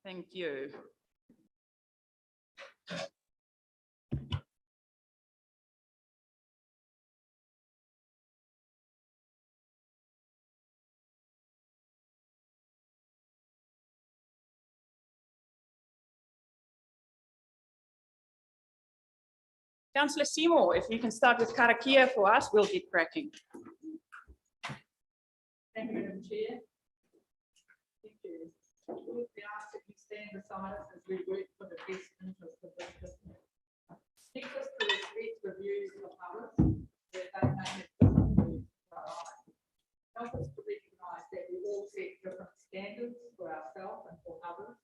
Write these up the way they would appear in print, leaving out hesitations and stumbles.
Thank you. Councillor Seymour, if you can start with karakia for us, we'll get cracking. Thank you, Madam Chair. Thank you. We ask that you stand beside us as we work for the best interest of this district. Seek us to respect the views of others, that they may have different views to our own. Help us to recognise that we all set different standards for ourselves and for others,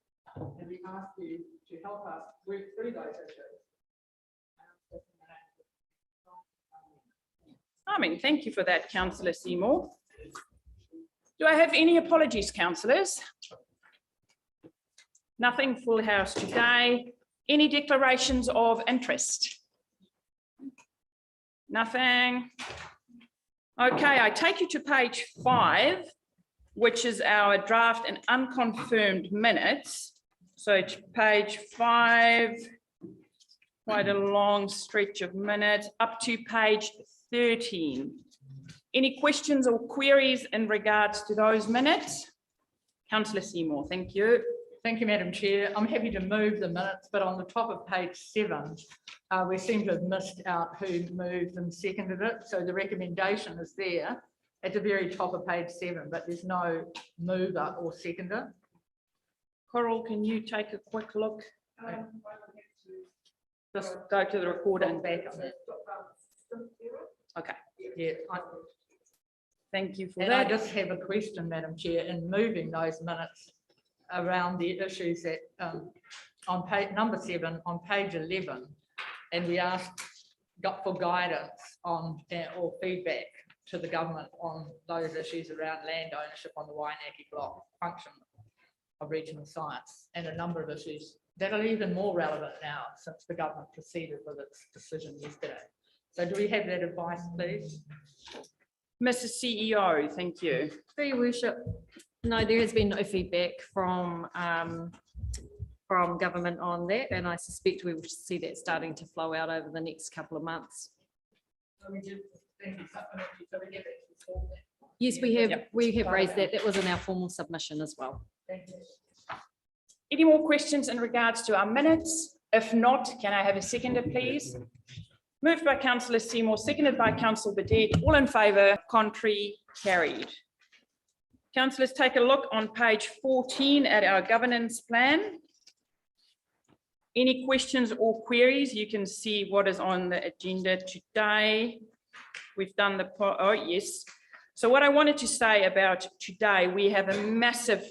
and we ask you to help us work through those issues. Amen. Thank you for that, Councillor Seymour. Do I have any apologies, councillors? Nothing, full house today. Any declarations of interest? Nothing. Okay, I take you to page 5, which is our draft and unconfirmed minutes. So it's page 5, quite a long stretch of minutes, up to page 13. Any questions or queries in regards to those minutes? Councillor Seymour, thank you. Thank you, Madam Chair. I'm happy to move the minutes, but on the top of page 7, we seem to have missed out who moved and seconded it. So the recommendation is there at the very top of page 7, but there's no mover or seconder. Coral, can you take a quick look? Just go to the recorder and back on it. Okay. Yeah. Thank you for and that. I just have a question, Madam Chair, in moving those minutes around the issues that on page number 7 on page 11, and we asked for guidance on or feedback to the government on those issues around land ownership on the Wainaki block, function of regional science, and a number of issues that are even more relevant now since the government proceeded with its decision yesterday. So do we have that advice, please? Mrs. CEO, thank you. Through your worship, no, there has been no feedback from government on that, and I suspect we will see that starting to flow out over the next couple of months. Yes, we have. Yep. We have raised that. That was in our formal submission as well. Thank you. Any more questions in regards to our minutes? If not, can I have a seconder, please? Moved by Councillor Seymour, seconded by Councillor Burdett. All in favour, contrary, carried. Councillors, take a look on page 14 at our governance plan. Any questions or queries? You can see what is on the agenda today. We've done the, oh yes. So what I wanted to say about today, we have a massive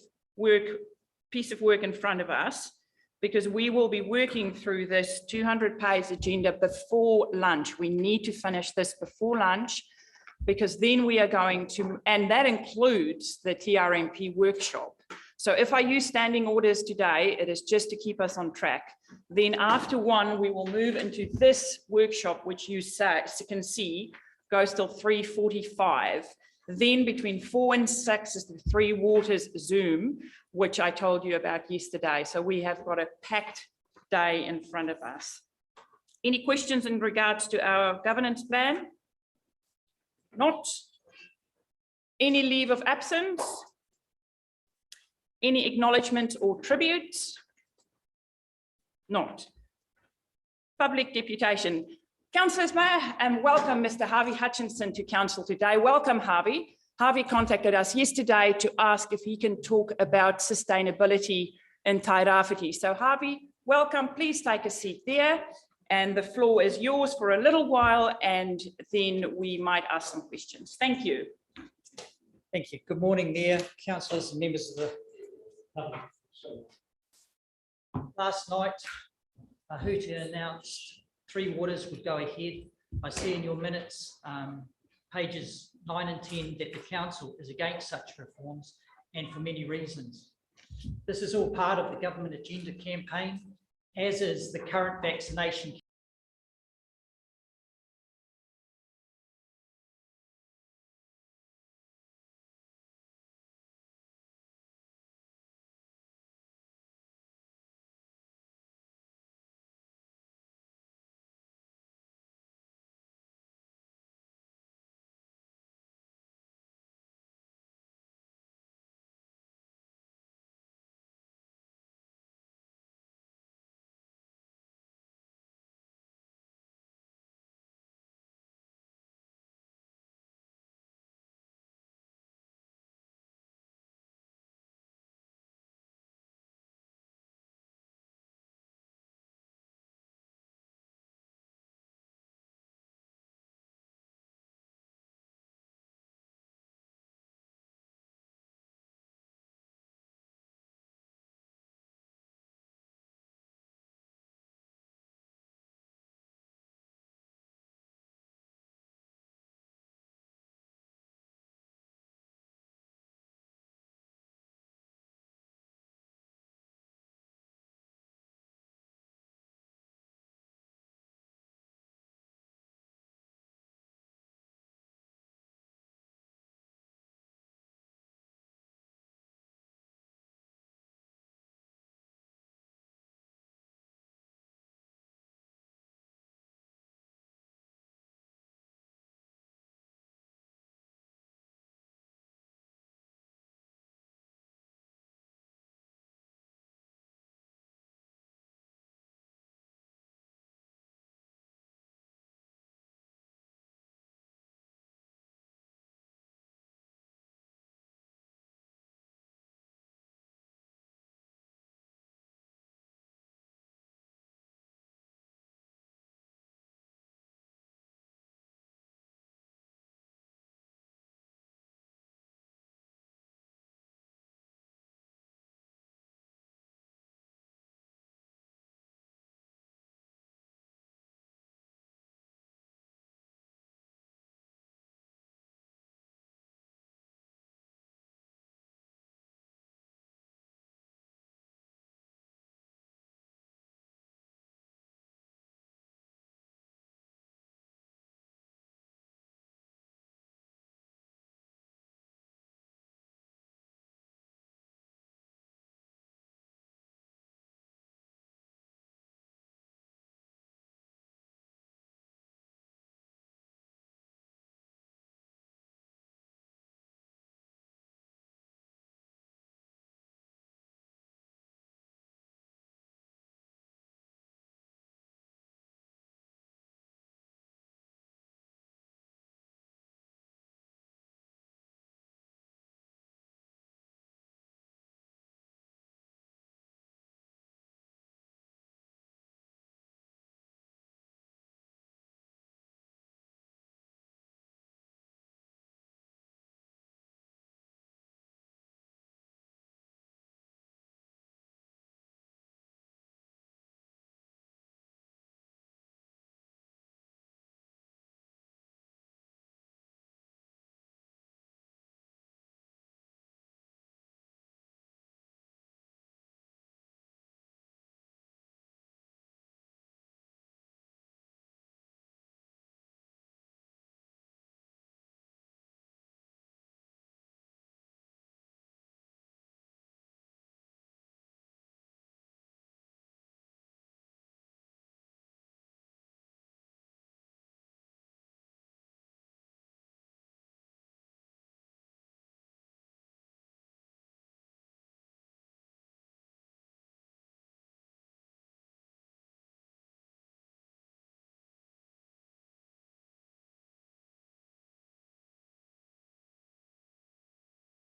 piece of work in front of us, because we will be working through this 200-page agenda before lunch. We need to finish this before lunch, because then we are going to, and that includes the TRMP workshop. So if I use standing orders today, it is just to keep us on track. Then after 1, we will move into this workshop, which you can see goes till 3:45. Then between 4 and 6 is the Three Waters Zoom, which I told you about yesterday. So we have got a packed day in front of us. Any questions in regards to our governance plan? Not. Any leave of absence? Any acknowledgement or tribute? Not. Public deputation. Councillors, may I welcome Mr. Harvey Hutchinson to council today. Welcome, Harvey. Harvey contacted us yesterday to ask if he can talk about sustainability in Tairawhiti. So Harvey, welcome. Please take a seat there, and the floor is yours for a little while, and then we might ask some questions. Thank you. Thank you. Good morning, Mayor, councillors and members of the public. Last night, Huta announced Three Waters would go ahead. I see in your minutes, pages 9 and 10, that the council is against such reforms, and for many reasons. This is all part of the government agenda campaign, as is the current vaccination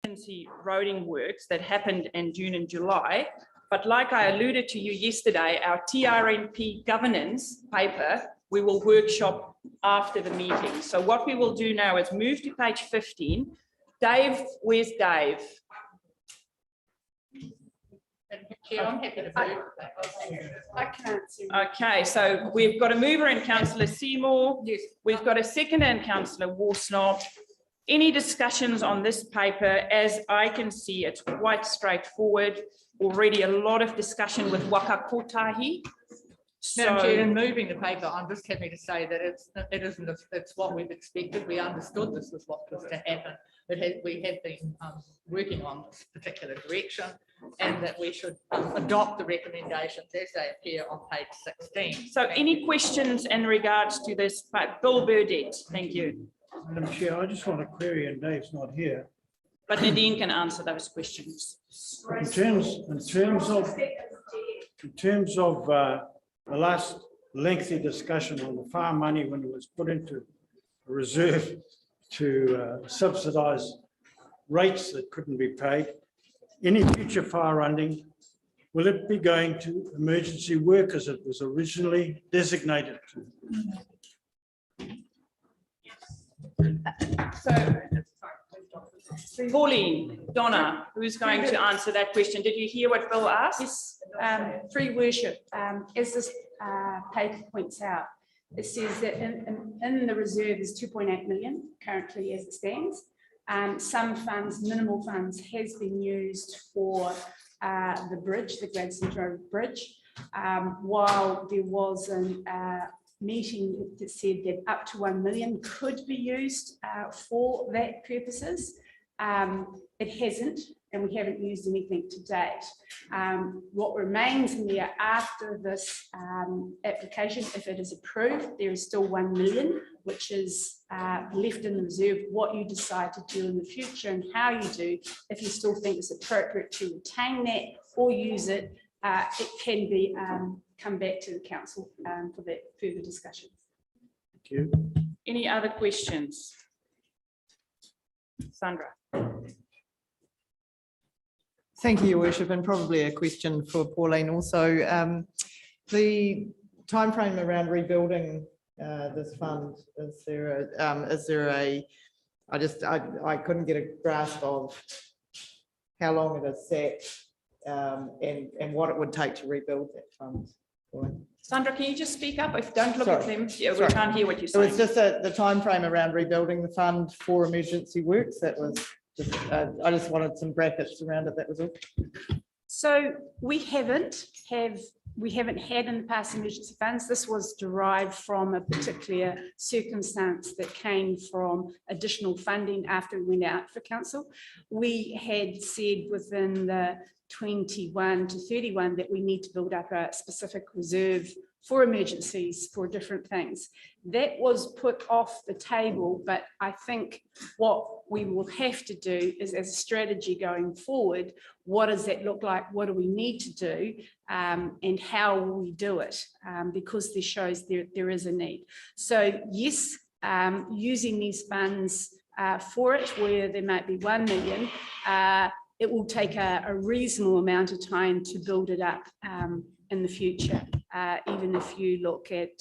emergency roading works that happened in June and July. But like I alluded to you yesterday, our TRNP governance paper, we will workshop after the meeting. So what we will do now is move to page 15. Dave, where's Dave? Chair, I'm happy to move. I can't see. Okay, so we've got a mover in Councillor Seymour. Yes. We've got a second in Councillor Worsnop. Any discussions on this paper? As I can see, it's quite straightforward. Already a lot of discussion with Waka Kotahi. Madam Chair, So, in moving the paper, I'm just happy to say that it's what we've expected. We understood this was what was to happen. We have been working on this particular direction, and that we should adopt the recommendations as they appear on page 16. so any questions in regards to this? Bill Burdett, thank you. Madam Chair, I just want to query, and Dave's not here. But Nadine can answer those questions. In terms of the last lengthy discussion on the farm money when it was put into a reserve to subsidise rates that couldn't be paid, any future fire funding, will it be going to emergency work as it was originally designated to? Pauline, Donna, who's going to answer that question? Did you hear what Bill asked? Yes, free worship, as this paper points out, it says that in the reserve is 2.8 million currently as it stands. Some funds, minimal funds, has been used for the bridge, the Gladstone Road Bridge, while there was a meeting that said that up to 1 million could be used for that purposes. It hasn't, and we haven't used anything to date. What remains in there after this application, if it is approved, there is still 1 million, which is left in the reserve. What you decide to do in the future and how you do, if you still think it's appropriate to retain that or use it, it can be come back to the council for that further discussion. Thank you. Any other questions? Sandra. Thank you, Your Worship, and probably a question for Pauline also. The timeframe around rebuilding this fund, is there a, I couldn't get a grasp of how long it has sat and what it would take to rebuild that fund. Sandra, can you just speak up? If don't look Sorry. at them, yeah, we Sorry. can't hear what you're So saying. it's just the timeframe around rebuilding the fund for emergency works. That was just, I just wanted some brackets around it. That was all. So we haven't had in the past emergency funds. This was derived from a particular circumstance that came from additional funding after we went out for council. We had said within the 21 to 31 that we need to build up a specific reserve for emergencies for different things. That was put off the table, but I think what we will have to do is, as a strategy going forward, what does that look like? What do we need to do? And how will we do it? Because this shows there is a need. So yes, using these funds for it, where there might be 1 million, it will take a reasonable amount of time to build it up in the future. Even if you look at,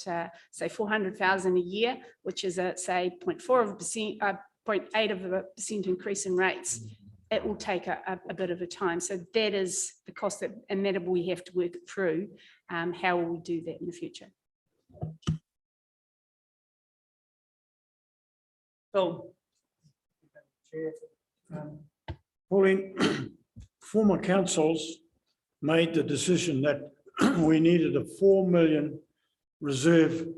say, 400,000 a year, which is a, say, 0.8% increase in rates, it will take a bit of a time. So that is the cost that, and that we have to work through. How will we do that in the future? Bill. Pauline, former councils made the decision that we needed a 4 million reserve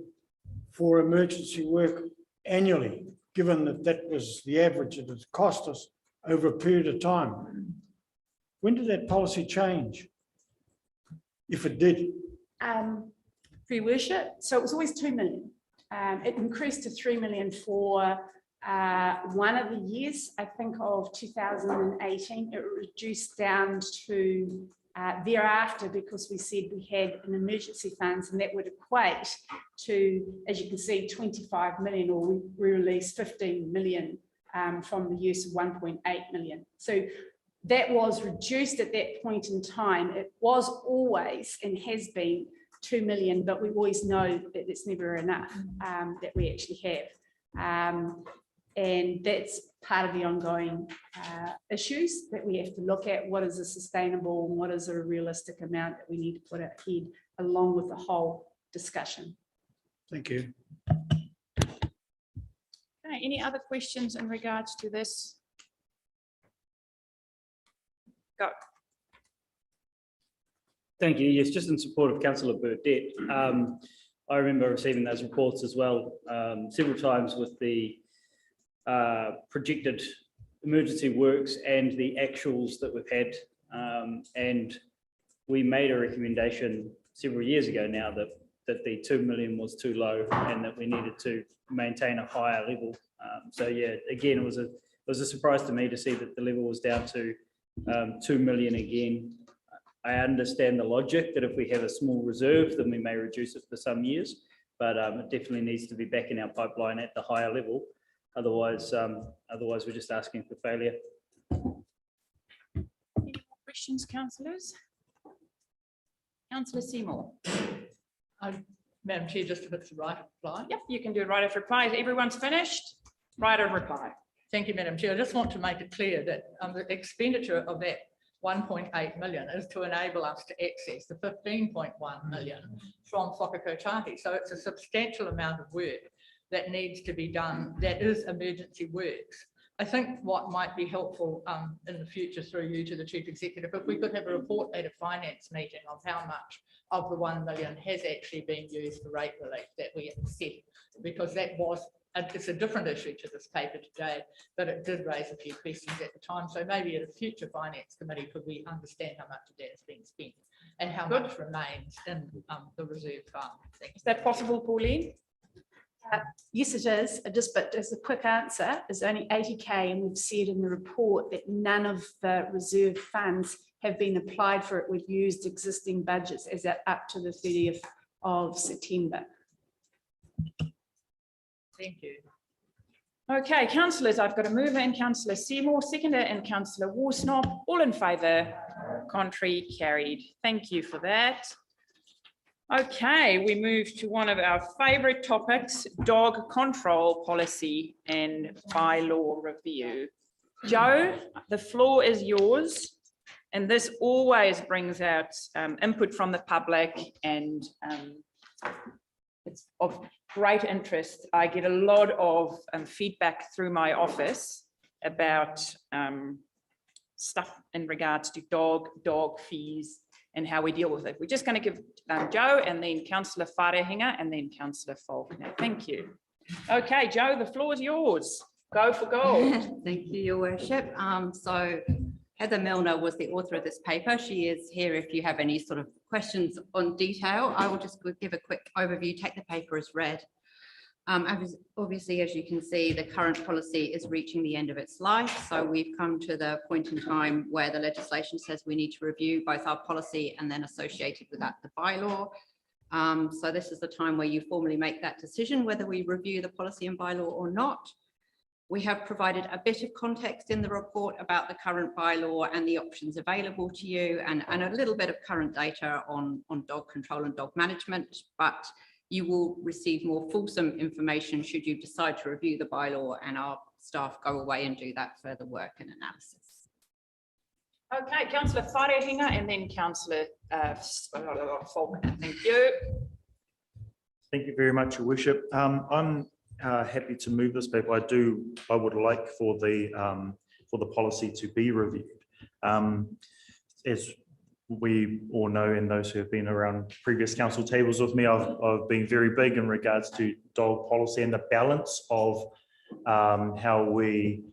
for emergency work annually, given that that was the average it has cost us over a period of time. When did that policy change? If it did? Free worship. So it was always 2 million. It increased to 3 million for one of the years, I think of 2018. It reduced down to thereafter, because we said we had an emergency funds, and that would equate to, as you can see, 25 million, or we released 15 million from the use of 1.8 million. So that was reduced at that point in time. It was always and has been 2 million, but we always know that it's never enough that we actually have. And that's part of the ongoing issues that we have to look at. What is a sustainable and what is a realistic amount that we need to put ahead along with the whole discussion. Thank you. Okay, any other questions in regards to this? Go. Thank you. Yes, just in support of Councillor Burdett. I remember receiving those reports as well several times with the projected emergency works and the actuals that we've had. And we made a recommendation several years ago now that the 2 million was too low and that we needed to maintain a higher level. So yeah, again, it was a surprise to me to see that the level was down to 2 million again. I understand the logic that if we have a small reserve, then we may reduce it for some years, but it definitely needs to be back in our pipeline at the higher level. Otherwise we're just asking for failure. Any more questions, councillors? Councillor Seymour. Madam Chair, just if it's the right reply. Yep, you can do right of reply. Everyone's finished. Right of reply. Thank you, Madam Chair. I just want to make it clear that the expenditure of that 1.8 million is to enable us to access the 15.1 million from Whakakotahi. So it's a substantial amount of work that needs to be done. That is emergency works. I think what might be helpful in the future through you to the Chief Executive, if we could have a report at a finance meeting of how much of the 1 million has actually been used for rate relief that we set, because that was, it's a different issue to this paper today, but it did raise a few questions at the time. So maybe at a future finance committee, could we understand how much of that has been spent and how much remains in the reserve fund? Is that possible, Pauline? Yes, it is. But as a quick answer, it's only 80k, and we've said in the report that none of the reserve funds have been applied for it. We've used existing budgets as at up to the 30th of September. Thank you. Okay, councillors, I've got a mover in Councillor Seymour, seconder and Councillor Worsnop. All in favour, contrary, carried. Thank you for that. Okay, we move to one of our favourite topics, dog control policy and bylaw review. Joe, the floor is yours. And this always brings out input from the public, and it's of great interest. I get a lot of feedback through my office about stuff in regards to dog fees and how we deal with it. We're just going to give Joe and then Councillor Wharehinga and then Councillor Faulkner. Thank you. Okay, Joe, the floor is yours. Go for gold. Thank you, Your Worship. So Heather Milner was the author of this paper. She is here if you have any sort of questions on detail. I will just give a quick overview, take the paper as read. Obviously, as you can see, the current policy is reaching the end of its life. So we've come to the point in time where the legislation says we need to review both our policy and then associated with that, the bylaw. So this is the time where you formally make that decision, whether we review the policy and bylaw or not. We have provided a bit of context in the report about the current bylaw and the options available to you, and a little bit of current data on dog control and dog management, but you will receive more fulsome information should you decide to review the bylaw, and our staff go away and do that further work and analysis. Okay, Councillor Wharehinga and then Councillor Faulkner. Thank you. Thank you very much, Your Worship. I'm happy to move this paper. I would like for the policy to be reviewed. As we all know, and those who have been around previous council tables with me, I've been very big in regards to dog policy and the balance of how we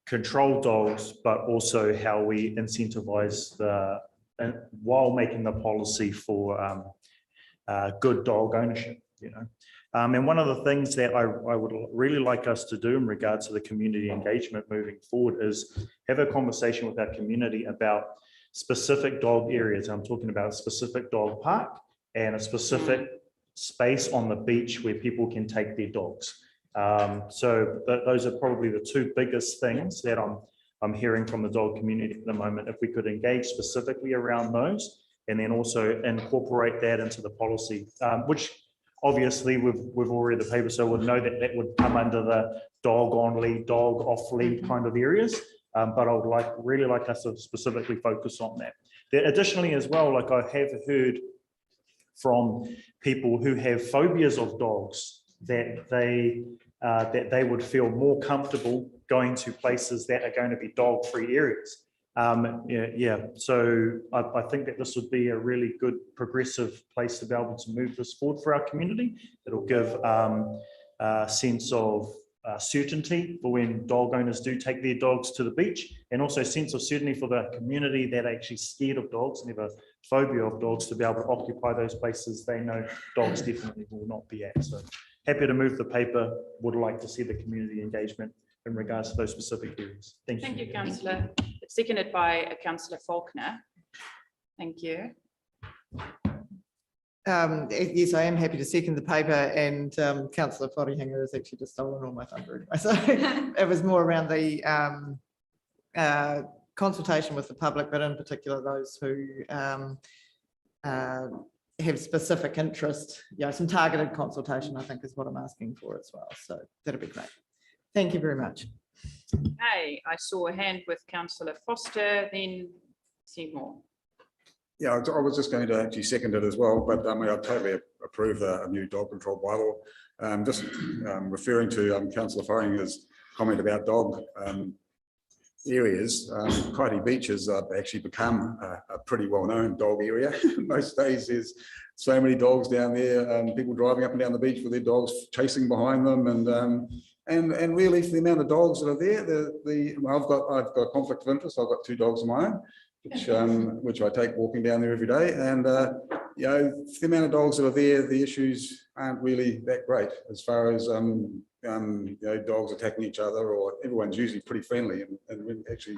control dogs, but also how we incentivize while making the policy for good dog ownership, you know. And one of the things that I would really like us to do in regards to the community engagement moving forward is have a conversation with our community about specific dog areas. I'm talking about a specific dog park and a specific space on the beach where people can take their dogs. So those are probably the two biggest things that I'm hearing from the dog community at the moment. If we could engage specifically around those, and then also incorporate that into the policy, which obviously we've already the paper, so we'll know that that would come under the dog on lead, dog off lead kind of areas. But I would really like us to specifically focus on that. Additionally, as well, like I have heard from people who have phobias of dogs that they would feel more comfortable going to places that are going to be dog-free areas. So I think that this would be a really good progressive place to be able to move this forward for our community. It'll give a sense of certainty for when dog owners do take their dogs to the beach, and also a sense of certainty for the community that are actually scared of dogs and have a phobia of dogs to be able to occupy those places they know dogs definitely will not be at. So happy to move the paper, would like to see the community engagement in regards to those specific areas. Thank you. Thank you, councillor. It's seconded by councillor Faulkner. Thank you. Yes, I am happy to second the paper, and councillor Wharehanger has actually just stolen all my thunder. So it was more around the consultation with the public, but in particular those who have specific interest. Some targeted consultation, I think, is what I'm asking for as well. So that'd be great. Thank you very much. Okay, I saw a hand with councillor Foster, then Seymour. Yeah, I was just going to actually second it as well, but I totally approve a new dog control bylaw. Just referring to councillor Wharehanger's comment about dog areas, Kaiti Beach has actually become a pretty well-known dog area. Most days there's so many dogs down there, people driving up and down the beach with their dogs chasing behind them, and really for the amount of dogs that are there, I've got a conflict of interest. I've got 2 dogs of my own, which I take walking down there every day, and for the amount of dogs that are there, the issues aren't really that great as far as dogs attacking each other, or everyone's usually pretty friendly, and when actually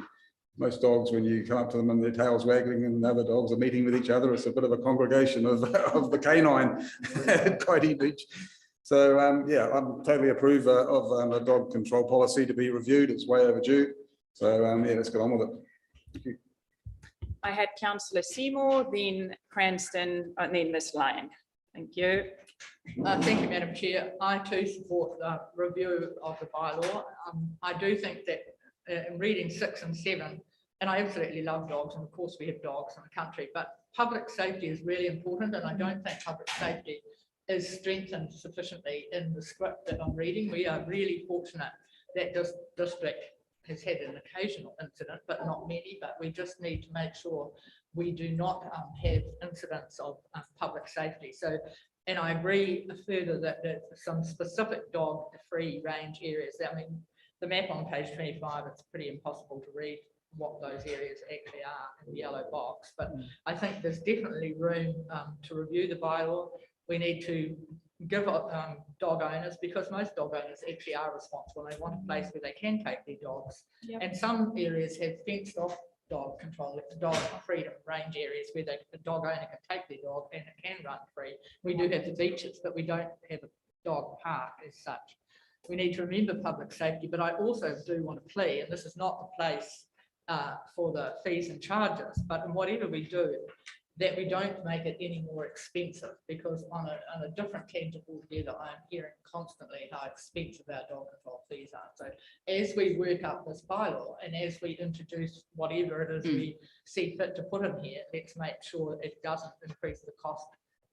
most dogs, when you come up to them and their tails waggling and other dogs are meeting with each other, it's a bit of a congregation of the canine at Kaiti Beach. So I totally approve of a dog control policy to be reviewed. It's way overdue. So let's get on with it. Thank you. I had councillor Seymour, then Cranston, and then Ms. Lyon. Thank you. Thank you, Madam Chair. I too support the review of the bylaw. I do think that in reading 6 and 7, and I absolutely love dogs, and of course we have dogs in the country, but public safety is really important, and I don't think public safety is strengthened sufficiently in the script that I'm reading. We are really fortunate that this district has had an occasional incident, but not many, but we just need to make sure we do not have incidents of public safety. So, and I agree further that some specific dog-free range areas, I mean, the map on page 25, it's pretty impossible to read what those areas actually are in the yellow box, but I think there's definitely room to review the bylaw. We need to give dog owners, because most dog owners actually are responsible. They want a place where they can take their dogs. Yep. And some areas have fenced off dog control, dog freedom range areas where the dog owner can take their dog and it can run free. We do have the beaches, but we don't have a dog park as such. We need to remember public safety, but I also do want to plea, and this is not the place for the fees and charges, but in whatever we do, that we don't make it any more expensive, because on a different tangible level, I'm hearing constantly how expensive our dog control fees are. So as we work up this bylaw, and as we introduce whatever it is we see fit to put in here, let's make sure it doesn't increase the cost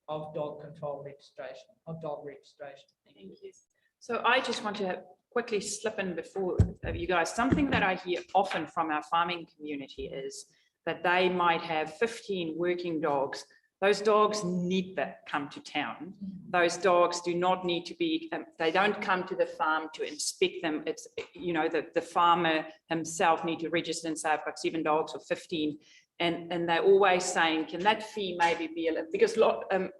of dog control registration, of dog registration. Thank you. So I just want to quickly slip in before you guys, something that I hear often from our farming community is that they might have 15 working dogs. Those dogs need to come to town. Those dogs do not need to be, they don't come to the farm to inspect them. It's, the farmer himself need to register and say, I've got 7 dogs or 15. And they're always saying, can that fee maybe be a little, because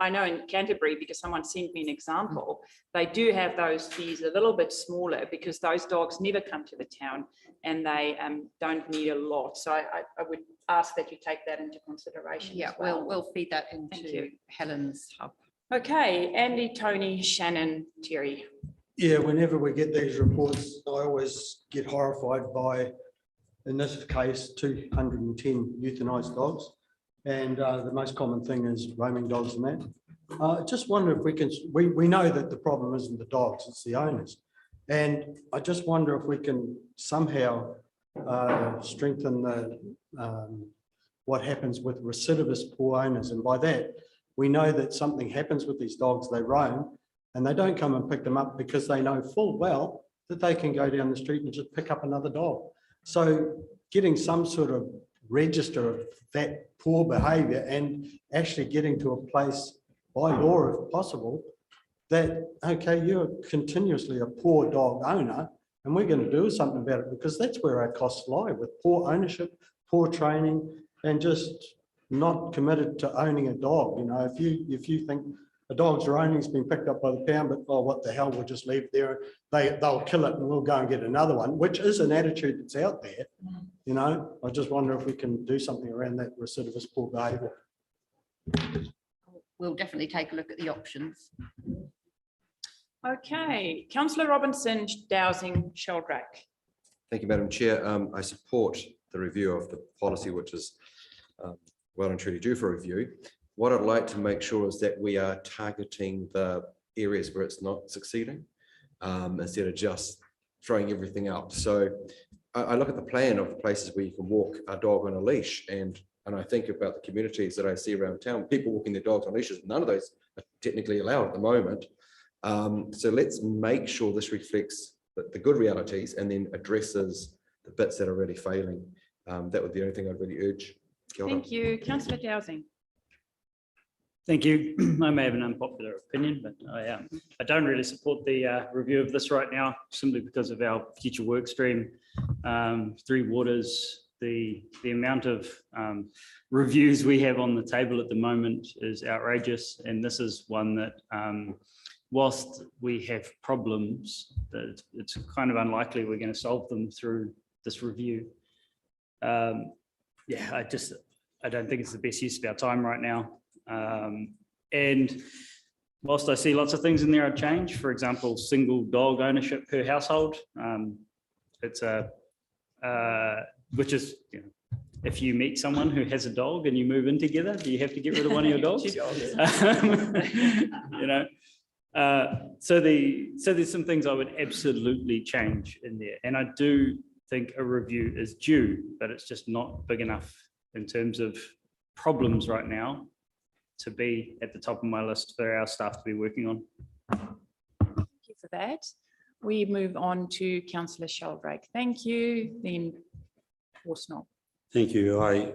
I know in Canterbury, because someone sent me an example, they do have those fees a little bit smaller because those dogs never come to the town and they don't need a lot. So I would ask that you take that into consideration. Yeah, as well. we'll feed that into Helen's hub. Okay, Andy, Tony, Shannon, Terry. Yeah, whenever we get these reports, I always get horrified by, in this case, 210 euthanized dogs. And the most common thing is roaming dogs and that. I just wonder if we can, we know that the problem isn't the dogs, it's the owners. And I just wonder if we can somehow strengthen the what happens with recidivist poor owners. And by that, we know that something happens with these dogs, they roam, and they don't come and pick them up because they know full well that they can go down the street and just pick up another dog. So getting some sort of register of that poor behavior and actually getting to a place by law, if possible, that, okay, you're continuously a poor dog owner and we're going to do something about it, because that's where our costs lie, with poor ownership, poor training, and just not committed to owning a dog. You know, if you think a dog's roaming's been picked up by the pound, but oh, what the hell, we'll just leave it there. They'll kill it and we'll go and get another one, which is an attitude that's out there. You know, I just wonder if we can do something around that recidivist poor behaviour. We'll definitely take a look at the options. Okay, Councillor Robinson, Dowsing, Sheldrake. Thank you, Madam Chair. I support the review of the policy, which is well and truly due for review. What I'd like to make sure is that we are targeting the areas where it's not succeeding, instead of just throwing everything out. So I look at the plan of the places where you can walk a dog on a leash, and I think about the communities that I see around town, people walking their dogs on leashes. None of those are technically allowed at the moment. So let's make sure this reflects the good realities and then addresses the bits that are really failing. That would be the only thing I'd really urge. Thank you. Councillor Dowsing. Thank you. I may have an unpopular opinion, but I don't really support the review of this right now, simply because of our future work stream. Three Waters, the amount of reviews we have on the table at the moment is outrageous, and this is one that whilst we have problems, that it's kind of unlikely we're going to solve them through this review. Yeah, I don't think it's the best use of our time right now. And whilst I see lots of things in there I'd change, for example, single dog ownership per household, it's which is, you know, if you meet someone who has a dog and you move in together, do you have to get rid of one of your dogs? You know, so there's some things I would absolutely change in there, and I do think a review is due, but it's just not big enough in terms of problems right now to be at the top of my list for our staff to be working on. Thank you for that. We move on to Councillor Sheldrake. Thank you. Then Worsnop. Thank you. I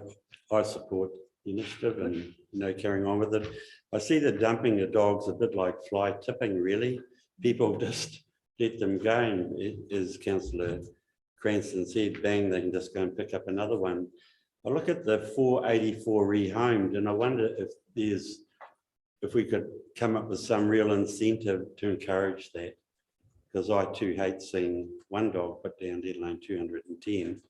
support the initiative and carrying on with it. I see the dumping of dogs a bit like fly tipping, really. People just let them go, and as Councillor Cranston said, bang, they can just go and pick up another one. I look at the 484 rehomed, and I wonder if we could come up with some real incentive to encourage that, because I too hate seeing one dog put down, let alone 210.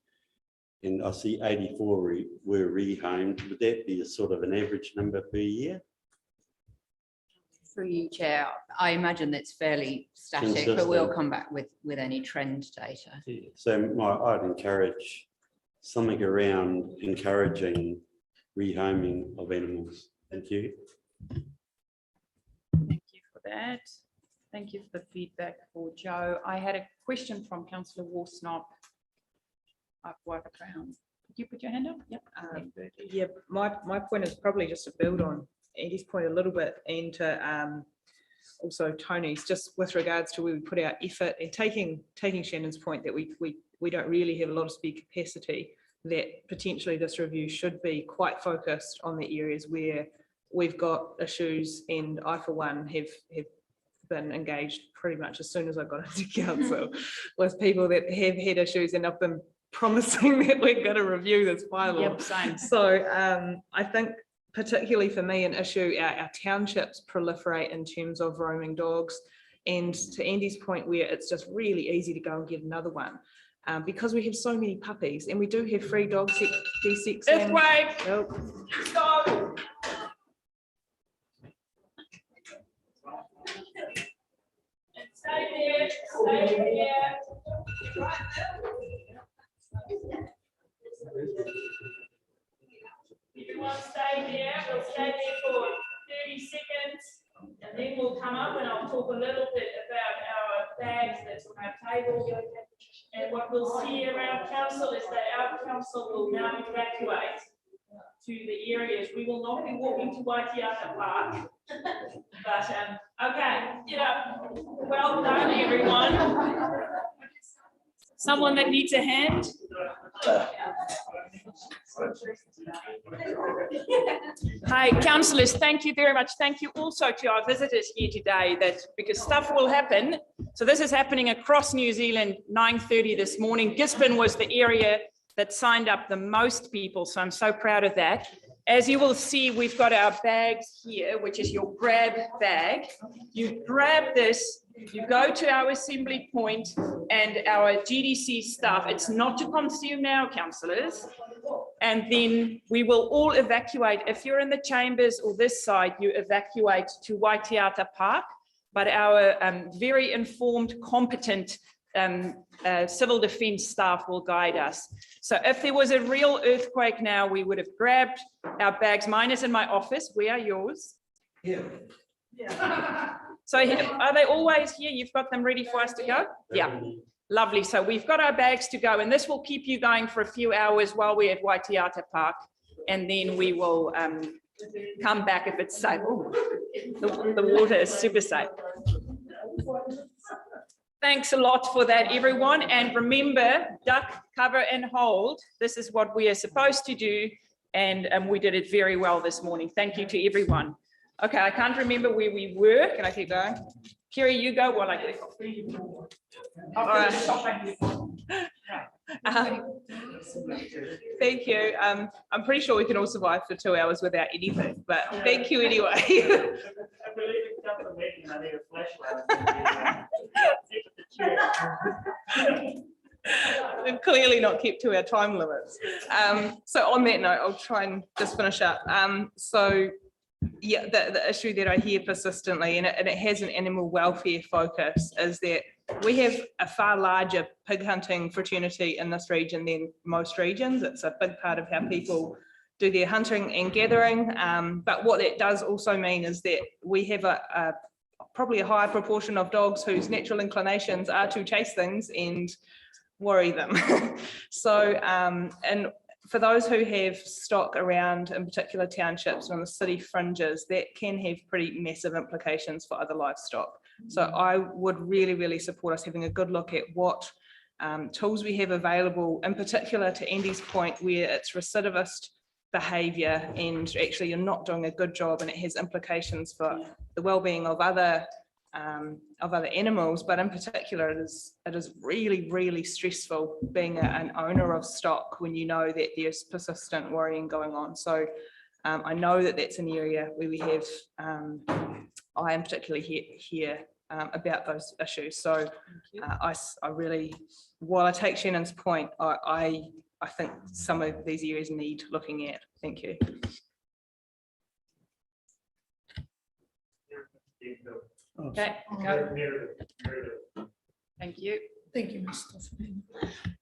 And I see 84 were rehomed. Would that be a sort of an average number per year? Through you, Chair, I imagine that's fairly static, Consistent. but we'll come back with any trend data. So I'd encourage something around encouraging rehoming of animals. Thank you. Thank you for that. Thank you for the feedback for Joe. I had a question from Councillor Worsnop. I've worked around. Could you put your hand up? Yep. Yeah, my point is probably just to build on Andy's point a little bit, and to also Tony's, just with regards to where we put our effort, and taking Shannon's point that we don't really have a lot of speed capacity, that potentially this review should be quite focused on the areas where we've got issues, and I for one have been engaged pretty much as soon as I got into council with people that have had issues, and I've been promising that we're going to review this bylaw. Yep, same. So I think particularly for me an issue, our townships proliferate in terms of roaming dogs, and to Andy's point where it's just really easy to go and get another one. Because we have so many puppies, and we do have free dog de-sexing. Earthquake! Nope. Stop! Stay there. Everyone stay here. We'll stay there for 30 seconds and then we'll come up and I'll talk a little bit about our bags that's on our table. And what we'll see around council is that our council will now evacuate to the areas. We will not be walking to Waitiata Park. But, okay, get up. Well done, everyone. Someone that needs a hand? Hi, councillors, thank you very much. Thank you also to our visitors here today, because stuff will happen. So this is happening across New Zealand, 9:30 this morning. Gisborne was the area that signed up the most people, so I'm so proud of that. As you will see, we've got our bags here, which is your grab bag. You grab this, you go to our assembly point and our GDC staff. It's not to consume now, councillors. And then we will all evacuate. If you're in the chambers or this side, you evacuate to Waitiata Park. But our very informed, competent civil defence staff will guide us. So if there was a real earthquake now, we would have grabbed our bags. Mine is in my office. Where are yours? Here. So are they always here? You've got them ready for us to go? Yeah, lovely. So we've got our bags to go, and this will keep you going for a few hours while we're at Waitiata Park, and then we will come back if it's safe. Ooh, the water is super safe. Thanks a lot for that, everyone. And remember, duck, cover and hold. This is what we are supposed to do. And we did it very well this morning. Thank you to everyone. Okay, I can't remember where we were. Can I keep going? Kerry, you go while I get it. All right. Thank you. I'm pretty sure we can all survive for 2 hours without anything, but thank you anyway. We've clearly not kept to our time limits. So on that note, I'll try and just finish up. So yeah, the issue that I hear persistently, and it has an animal welfare focus, is that we have a far larger pig hunting fraternity in this region than most regions. It's a big part of how people do their hunting and gathering. But what that does also mean is that we have probably a higher proportion of dogs whose natural inclinations are to chase things and worry them. So, and for those who have stock around, in particular townships on the city fringes, that can have pretty massive implications for other livestock. So I would really, really support us having a good look at what tools we have available, in particular to Andy's point, where it's recidivist behaviour and actually you're not doing a good job and it has implications for the well-being of other animals, but in particular it is really, really stressful being an owner of stock when you know that there's persistent worrying going on. So I know that that's an area where we have I am particularly here about those issues. So I really, while I take Shannon's point, I think some of these areas need looking at. Thank you. Okay. Thank you. Thank you, Mr.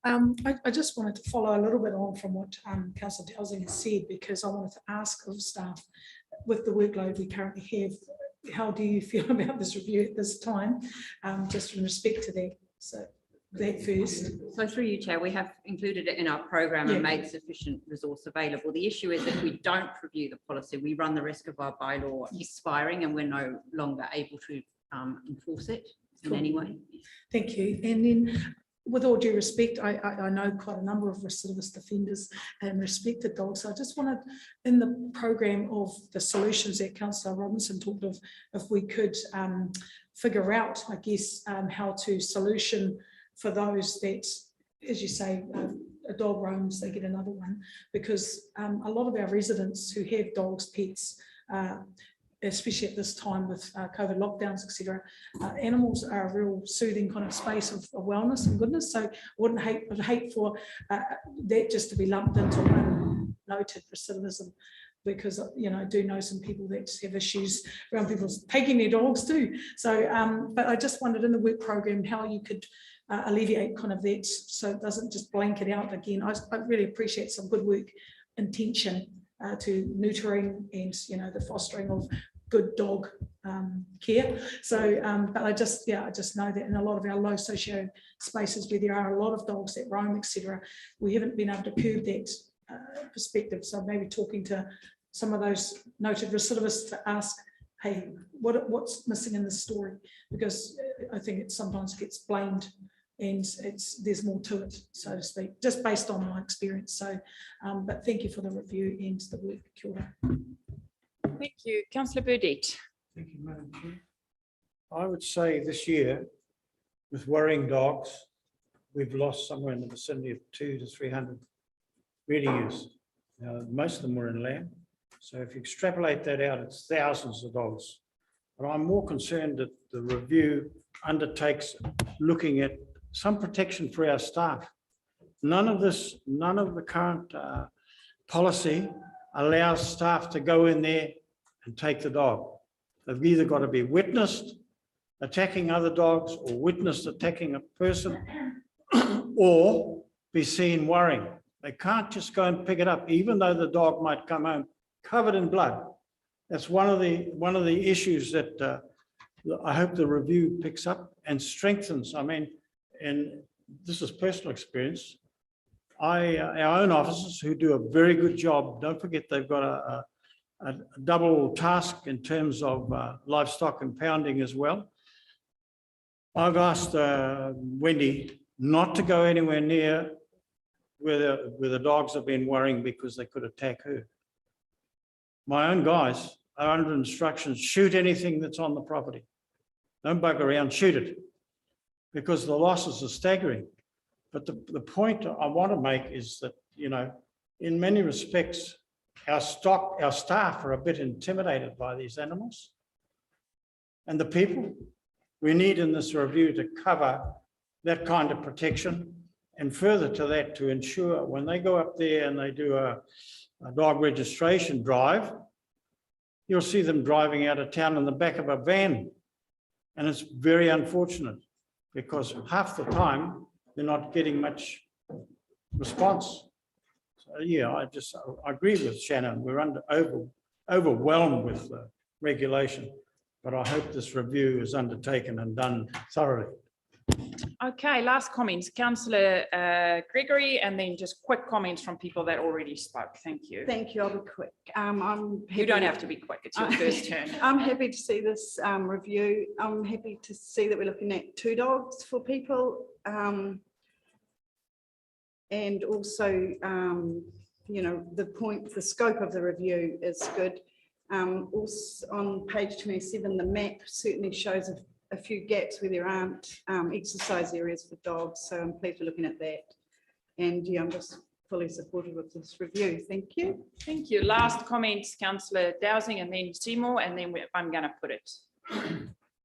I just wanted to follow a little bit on from what Councillor Dowsing has said, because I wanted to ask of staff, with the workload we currently have, how do you feel about this review at this time, just in respect to that? So that first. So through you, Chair, we have included it in our program and made sufficient resource available. The issue is if we don't review the policy, we run the risk of our bylaw expiring and we're no longer able to enforce it in any way. Thank you. And then, with all due respect, I know quite a number of recidivist offenders and respected dogs. So I just wanted, in the program of the solutions that Councillor Robinson talked of, if we could figure out, I guess, how to solution for those that, as you say, a dog roams, they get another one, because a lot of our residents who have dogs, pets, especially at this time with COVID lockdowns, etc., animals are a real soothing kind of space of wellness and goodness. So I'd hate for that just to be lumped into one noted recidivism because, you know, I do know some people that have issues around people taking their dogs too. So, but I just wondered in the work program how you could alleviate kind of that, so it doesn't just blanket out again. I really appreciate some good work intention to neutering and, you know, the fostering of good dog care. So, but I just know that in a lot of our low socio spaces where there are a lot of dogs that roam, etc., we haven't been able to curb that perspective. So maybe talking to some of those noted recidivists to ask, hey, what's missing in this story? Because I think it sometimes gets blamed and there's more to it, so to speak, just based on my experience. So, but thank you for the review and the work. Kia ora. Thank you. Councillor Burdett. Thank you, Madam Chair. I would say this year, with worrying dogs, we've lost somewhere in the vicinity of 200 to 300 breeding ewes. Now, most of them were in lamb. So if you extrapolate that out, it's thousands of dogs. But I'm more concerned that the review undertakes looking at some protection for our staff. None of the current policy allows staff to go in there and take the dog. They've either got to be witnessed attacking other dogs or witnessed attacking a person or be seen worrying. They can't just go and pick it up, even though the dog might come home covered in blood. That's one of the issues that I hope the review picks up and strengthens. I mean, and this is personal experience. Our own officers who do a very good job, don't forget they've got a double task in terms of livestock impounding as well. I've asked Wendy not to go anywhere near where the dogs have been worrying because they could attack her. My own guys are under instructions, shoot anything that's on the property. Don't bug around, shoot it, because the losses are staggering. But the point I want to make is that, you know, in many respects, our staff are a bit intimidated by these animals. And the people we need in this review to cover that kind of protection, and further to that, to ensure when they go up there and they do a dog registration drive, you'll see them driving out of town in the back of a van. And it's very unfortunate because half the time they're not getting much response. So yeah, I agree with Shannon. We're overwhelmed with regulation, but I hope this review is undertaken and done thoroughly. Okay, last comments, Councillor Gregory, and then just quick comments from people that already spoke. Thank you. Thank you. I'll be quick. You don't have to be quick. It's your first turn. I'm happy to see this review. I'm happy to see that we're looking at 2 dogs for people. And also, you know, the scope of the review is good. Also on page 27, the map certainly shows a few gaps where there aren't exercise areas for dogs. So I'm pleased we're looking at that. And yeah, I'm just fully supportive of this review. Thank you. Thank you. Last comments, Councillor Dowsing, and then Seymour, and then I'm going to put it.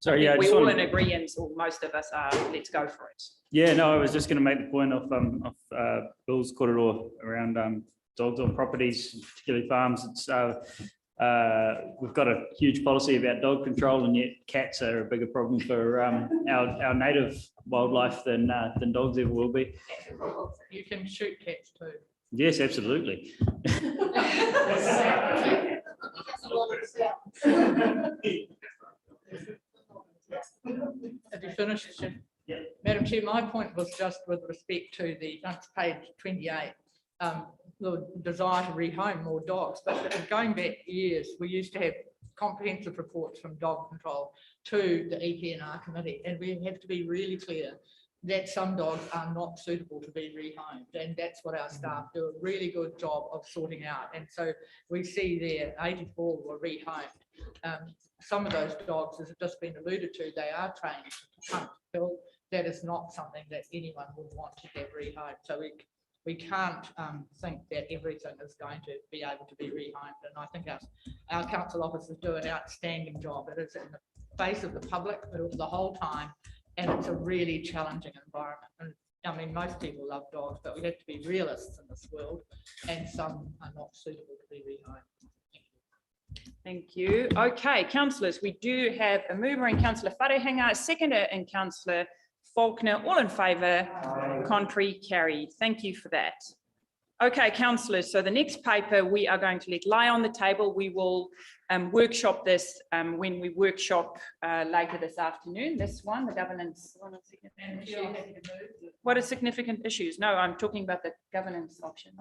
Sorry, yeah, we're all in agreement, or most of us are. Let's go for it. Yeah, no, I was just going to make the point of Bill's corridor around dogs on properties, particularly farms. It's we've got a huge policy about dog control, and yet cats are a bigger problem for our native wildlife than dogs ever will be. You can shoot cats too. Yes, absolutely. Have you finished? Yeah. Madam Chair, my point was just with respect to the page 28, the desire to rehome more dogs. But going back years, we used to have comprehensive reports from dog control to the EPNR committee, and we have to be really clear that some dogs are not suitable to be rehomed, and that's what our staff do a really good job of sorting out. And so we see there 84 were rehomed. Some of those dogs, as has just been alluded to, they are trained to hunt, kill. That is not something that anyone would want to have rehomed. So we can't think that everything is going to be able to be rehomed. And I think our council officers do an outstanding job. It is in the face of the public the whole time, and it's a really challenging environment. And I mean, most people love dogs, but we have to be realists in this world, and some are not suitable to be rehomed. Thank you. Okay, councillors, we do have a mover in councillor Wharehenga, a seconder in councillor Faulkner, all in favour, contrary, carried. Thank you for that. Okay, councillors, so the next paper we are going to let lie on the table. We will workshop this when we workshop later this afternoon. This one, the governance. What are significant issues? No, I'm talking about the governance options.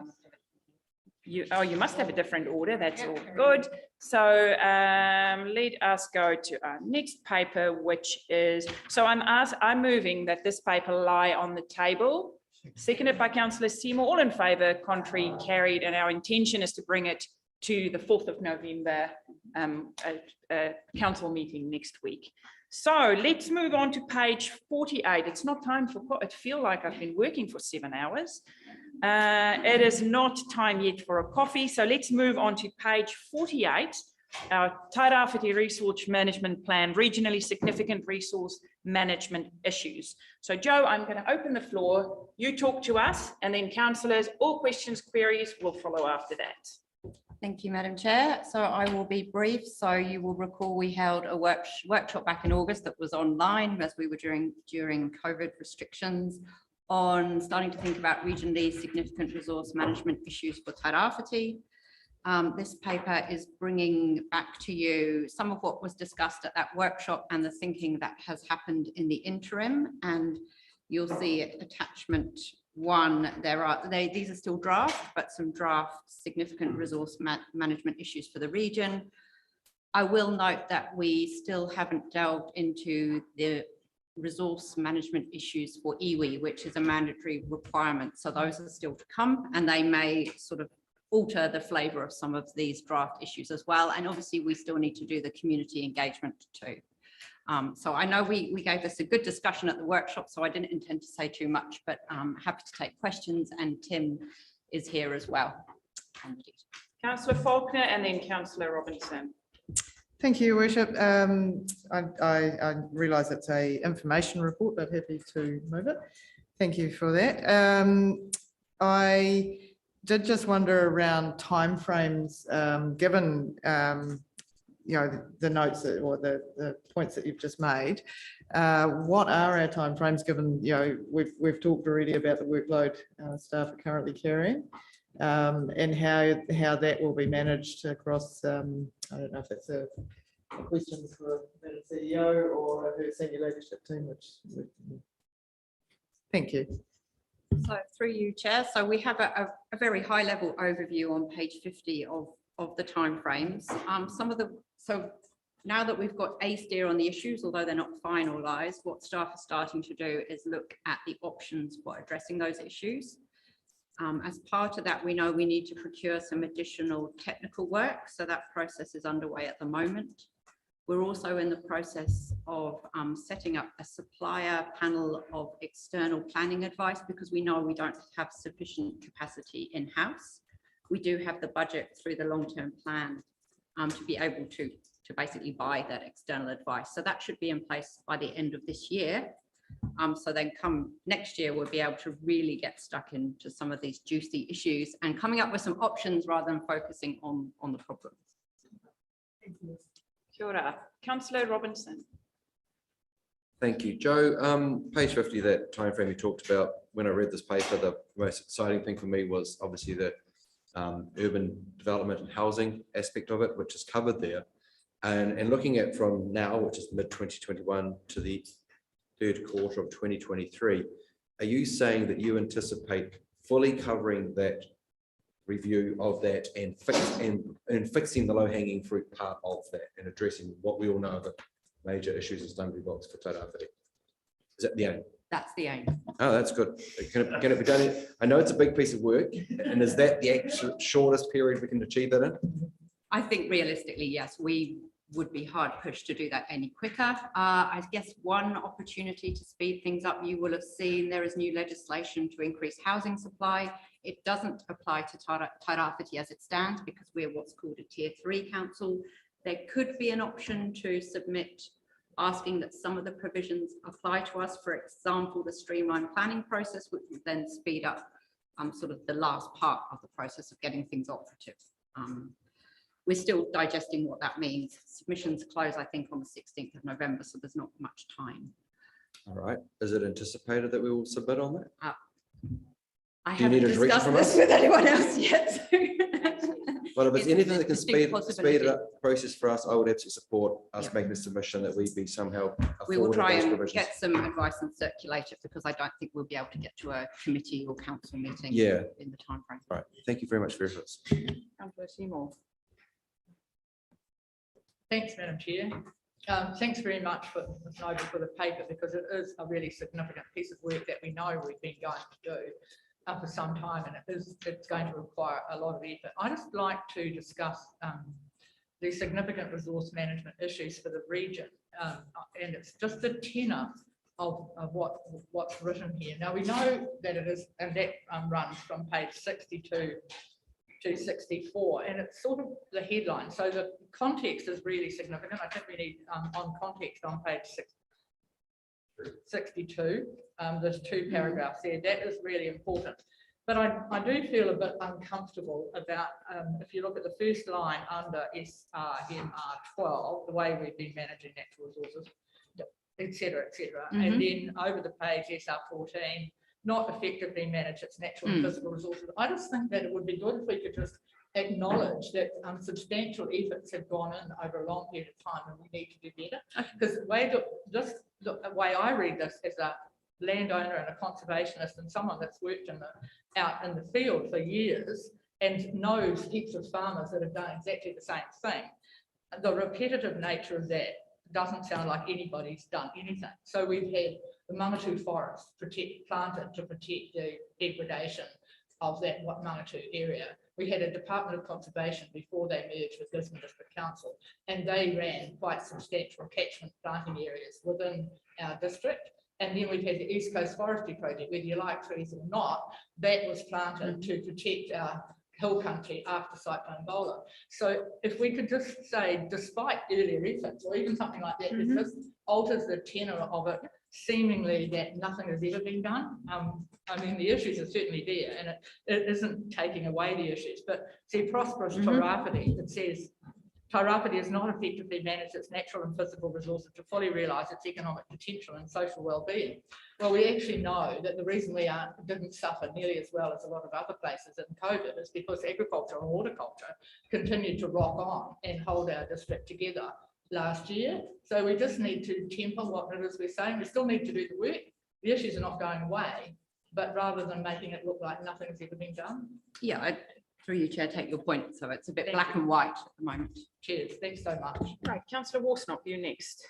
You must have a different order. That's all good. So let us go to our next paper, which is, so I'm moving that this paper lie on the table. Seconded by councillor Seymour, all in favour, contrary, carried, and our intention is to bring it to the 4th of November council meeting next week. So let's move on to page 48. It's not time for, it feels like I've been working for 7 hours. It is not time yet for a coffee. So let's move on to page 48, our Tairawhiti Resource Management Plan, regionally significant resource management issues. So Joe, I'm going to open the floor. You talk to us, and then councillors, all questions, queries will follow after that. Thank you, Madam Chair. So I will be brief. So you will recall we held a workshop back in August that was online as we were during COVID restrictions on starting to think about regionally significant resource management issues for Tairawhiti. This paper is bringing back to you some of what was discussed at that workshop and the thinking that has happened in the interim. And you'll see attachment 1. These are still draft, but some draft significant resource management issues for the region. I will note that we still haven't delved into the resource management issues for iwi, which is a mandatory requirement. So those are still to come, and they may sort of alter the flavour of some of these draft issues as well. And obviously we still need to do the community engagement too. So I know we gave this a good discussion at the workshop, so I didn't intend to say too much, but I'm happy to take questions, and Tim is here as well. Thank you. Councillor Faulkner and then Councillor Robinson. Thank you, Your Worship. I realise it's a information report, but happy to move it. Thank you for that. I did just wonder around timeframes, given you know, the notes that, or the points that you've just made. What are our timeframes, given, you know, we've talked already about the workload staff are currently carrying, and how that will be managed across, I don't know if that's a question for the CEO or her senior leadership team, thank you. So through you, Chair. So we have a very high level overview on page 50 of the timeframes. So now that we've got a steer on the issues, although they're not finalised, what staff are starting to do is look at the options for addressing those issues. As part of that, we know we need to procure some additional technical work. So that process is underway at the moment. We're also in the process of setting up a supplier panel of external planning advice, because we know we don't have sufficient capacity in-house. We do have the budget through the long-term plan to be able to basically buy that external advice. So that should be in place by the end of this year. So then come next year, we'll be able to really get stuck into some of these juicy issues and coming up with some options rather than focusing on the problems. Thank you. Kia ora. Councillor Robinson. Thank you, Joe. Page 50, that timeframe you talked about, when I read this paper, the most exciting thing for me was obviously the urban development and housing aspect of it, which is covered there. And looking at from now, which is mid-2021 to the third quarter of 2023, are you saying that you anticipate fully covering that review of that and fixing the low-hanging fruit part of that and addressing what we all know are the major issues in stumbling blocks for Tairawhiti? Is that the aim? That's the aim. Oh, that's good. Can it be done? I know it's a big piece of work, and is that the actual shortest period we can achieve that in? I think realistically, yes, we would be hard pushed to do that any quicker. I guess one opportunity to speed things up, you will have seen there is new legislation to increase housing supply. It doesn't apply to Tairawhiti as it stands, because we're what's called a tier 3 council. There could be an option to submit asking that some of the provisions apply to us, for example, the streamlined planning process, which would then speed up sort of the last part of the process of getting things operative. we're still digesting what that means. Submissions close, I think, on the 16th of November, so there's not much time. All right. Is it anticipated that we will submit on that? I Do you need haven't a direction discussed from this us? with anyone else yet. But if it's It's anything a that can distinct speed it possibility. up the process for us, I would absolutely support us Yeah. making a submission that we be somehow. We will afforded try those and provisions. get some advice and circulate it, because I don't think we'll be able to get to a committee or council meeting Yeah. in the timeframe. All right. Thank you very much for your efforts. Councillor Seymour. Thanks, Madam Chair. Thanks very much for Ms. Noble for the paper, because it is a really significant piece of work that we know we've been going to do for some time, and it's going to require a lot of effort. I just like to discuss the significant resource management issues for the region, and it's just the tenor of what's written here. Now, we know that it is, and that runs from page 62 to 64, and it's sort of the headline. So the context is really significant. I think we need on context on page 62. There's 2 paragraphs there. That is really important. But I do feel a bit uncomfortable about, if you look at the first line under SRMR 12, the way we've been managing natural resources, et cetera, et cetera. And then over the page, SR 14, not effectively manage its natural and physical resources. I just think that it would be good if we could just acknowledge that substantial efforts have gone in over a long period of time, and we need to do better. Because the way I read this as a landowner and a conservationist and someone that's worked out in the field for years and knows heaps of farmers that have done exactly the same thing, the repetitive nature of that doesn't sound like anybody's done anything. So we've had the Mangatū forest planted to protect the degradation of that Mangatū area. We had a Department of Conservation before they merged with Gisborne District Council, and they ran quite substantial catchment planting areas within our district. And then we've had the East Coast Forestry Project, whether you like trees or not, that was planted to protect our hill country after Cyclone Bola. So if we could just say, despite earlier efforts, or even something like that, it just alters the tenor of it, seemingly that nothing has ever been done. I mean, the issues are certainly there, and it isn't taking away the issues, but see, prosperous Tairawhiti, it says, Tairawhiti has not effectively managed its natural and physical resources to fully realise its economic potential and social well-being. Well, we actually know that the reason we didn't suffer nearly as well as a lot of other places in COVID is because agriculture and horticulture continued to rock on and hold our district together last year. So we just need to temper what it is we're saying. We still need to do the work. The issues are not going away, but rather than making it look like nothing has ever been done. Yeah, through you, Chair, take your point. So it's a bit black and white at the moment. Cheers. Thanks so much. Right, Councillor Warsnop, you next.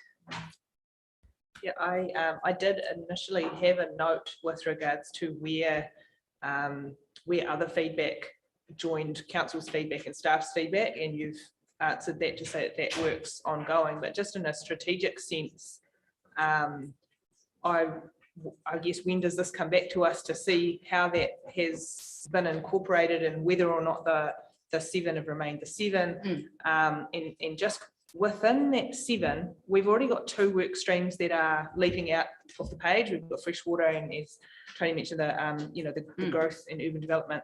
Yeah, I did initially have a note with regards to where other feedback joined council's feedback and staff's feedback, and you've answered that to say that that work's ongoing, but just in a strategic sense, I guess, when does this come back to us to see how that has been incorporated and whether or not the 7 have remained the 7, and just within that 7, we've already got 2 work streams that are leaping out off the page. We've got freshwater, and as Tony mentioned, the growth and urban development.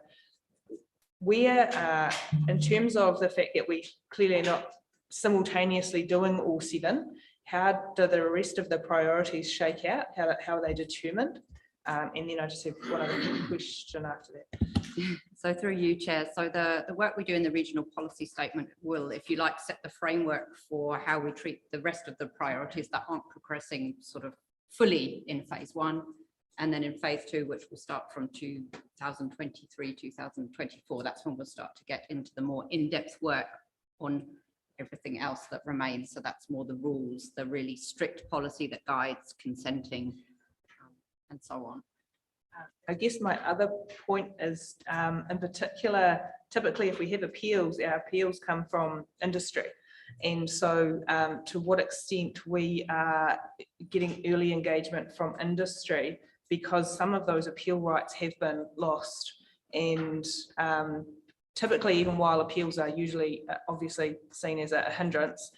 Where, in terms of the fact that we clearly are not simultaneously doing all 7, how do the rest of the priorities shake out? How are they determined? And then I just have one other question after that. So through you, Chair, so the work we do in the regional policy statement will, if you like, set the framework for how we treat the rest of the priorities that aren't progressing sort of fully in phase 1. And then in phase 2, which will start from 2023, 2024, that's when we'll start to get into the more in-depth work on everything else that remains. So that's more the rules, the really strict policy that guides consenting, and so on. I guess my other point is, in particular, typically if we have appeals, our appeals come from industry. And so to what extent we are getting early engagement from industry, because some of those appeal rights have been lost. And typically, even while appeals are usually obviously seen as a hindrance,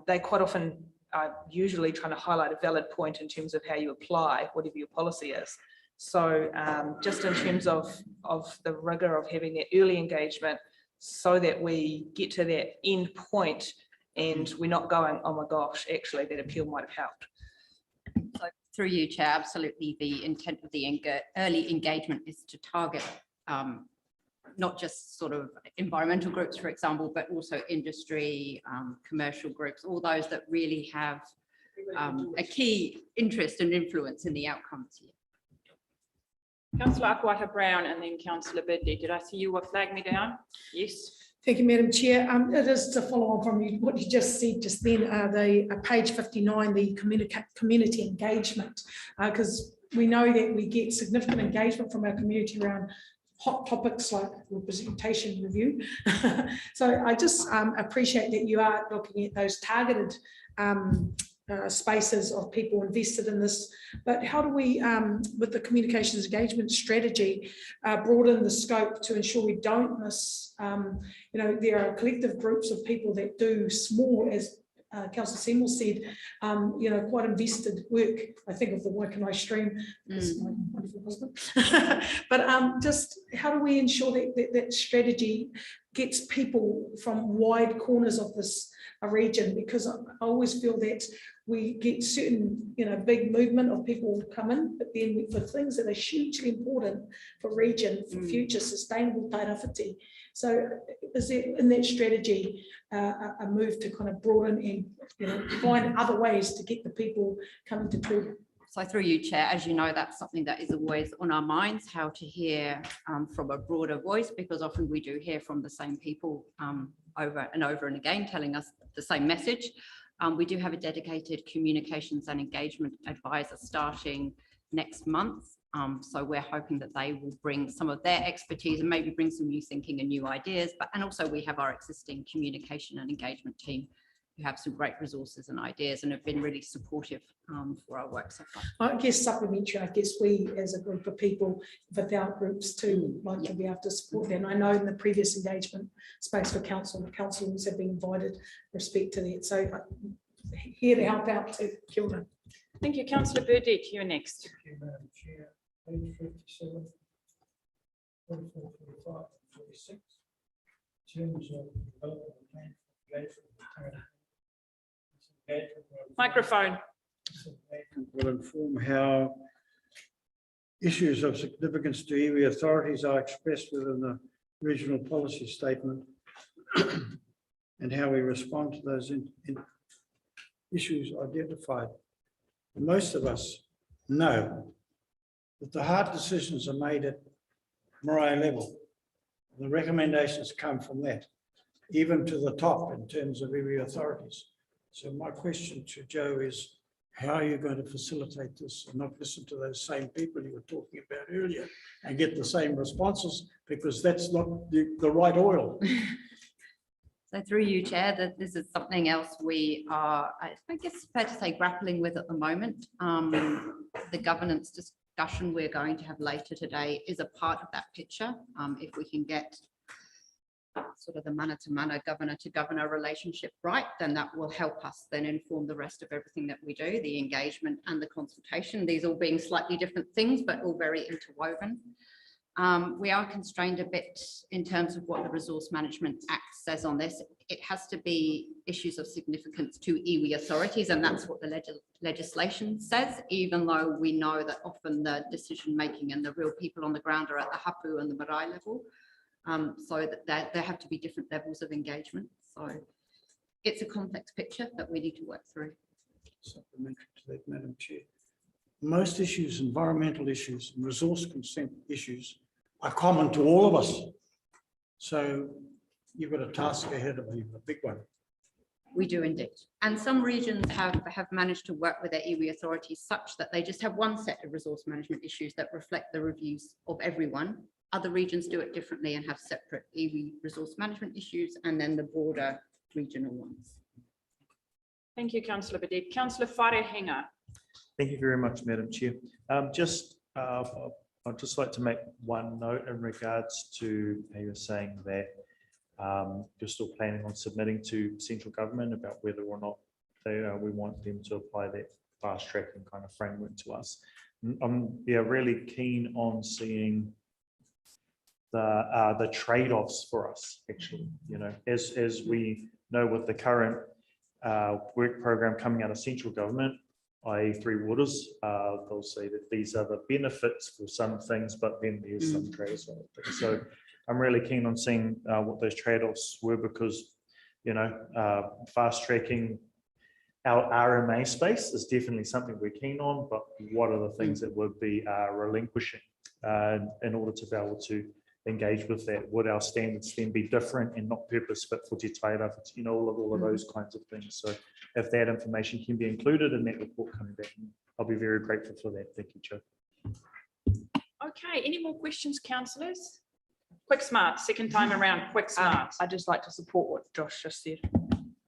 they quite often are usually trying to highlight a valid point in terms of how you apply whatever your policy is. So just in terms of the rigor of having that early engagement, so that we get to that end point and we're not going, oh my gosh, actually that appeal might have helped. So through you, Chair, absolutely. The intent of the early engagement is to target not just sort of environmental groups, for example, but also industry, commercial groups, all those that really have a key interest and influence in the outcomes here. Councillor Akwata-Brown and then Councillor Bidley. Did I see you flag me down? Yes. Thank you, Madam Chair. It is to follow on from what you just said just then, page 59, the community engagement, because we know that we get significant engagement from our community around hot topics like representation review. So I just appreciate that you are looking at those targeted spaces of people invested in this, but how do we, with the communications engagement strategy, broaden the scope to ensure we don't miss, there are collective groups of people that do small, as Councillor Seymour said, quite invested work. I think of the Waikanae stream, that's my wonderful husband. But just how do we ensure that strategy gets people from wide corners of this region? Because I always feel that we get certain, big movement of people come in, but then for things that are hugely important for region, for future sustainable Tairawhiti. So is there in that strategy a move to kind of broaden and find other ways to get the people coming to Tū? So through you, Chair, as you know, that's something that is always on our minds, how to hear from a broader voice, because often we do hear from the same people over and again, telling us the same message. We do have a dedicated communications and engagement advisor starting next month. So we're hoping that they will bring some of their expertise and maybe bring some new thinking and new ideas. And also we have our existing communication and engagement team who have some great resources and ideas and have been really supportive for our work so far. I guess supplementary, I guess we as a group of people without groups too like to be able to support them. I know in the previous engagement space for council, the councillors have been invited with respect to that. So here to help out too. Kia ora. Thank you, Councillor Burdett. You're next. Thank you, Madam Chair. Page 57, 44, 45, 46. In terms of development plan for engagement. Microphone. Will inform how issues of significance to iwi authorities are expressed within the regional policy statement and how we respond to those issues identified. Most of us know that the hard decisions are made at marae level. The recommendations come from that, even to the top in terms of iwi authorities. So my question to Joe is, how are you going to facilitate this and not listen to those same people you were talking about earlier and get the same responses, because that's not the right oil. So through you, Chair, that this is something else we are, I guess fair to say, grappling with at the moment. The governance discussion we're going to have later today is a part of that picture. If we can get sort of the mana-to-mana, governor-to-governor relationship right, then that will help us then inform the rest of everything that we do, the engagement and the consultation, these all being slightly different things, but all very interwoven. We are constrained a bit in terms of what the Resource Management Act says on this. It has to be issues of significance to iwi authorities, and that's what the legislation says, even though we know that often the decision-making and the real people on the ground are at the hapu and the marae level. So that there have to be different levels of engagement. So it's a complex picture that we need to work through. Supplementary to that, Madam Chair. Most issues, environmental issues and resource consent issues, are common to all of us. So you've got a task ahead of you, a big one. We do indeed. And some regions have managed to work with their iwi authorities such that they just have one set of resource management issues that reflect the reviews of everyone. Other regions do it differently and have separate iwi resource management issues and then the broader regional ones. Thank you, Councillor Bidett. Councillor Wharehenga. Thank you very much, Madam Chair. I'd just like to make one note in regards to how you're saying that you're still planning on submitting to central government about whether or not we want them to apply that fast tracking kind of framework to us. I'm really keen on seeing the trade-offs for us, actually, as we know with the current work program coming out of central government, i.e. Three Waters, they'll say that these are the benefits for some things, but then there's some trade-offs. So I'm really keen on seeing what those trade-offs were, because, fast tracking our RMA space is definitely something we're keen on, but what are the things that would be relinquishing in order to be able to engage with that? Would our standards then be different and not purpose fit for Te Tairawhiti? All of those kinds of things. So if that information can be included in that report coming back, I'll be very grateful for that. Thank you, Chair. Okay, any more questions, councillors? Quick smart, second time around, quick smart. I'd just like to support what Josh just said.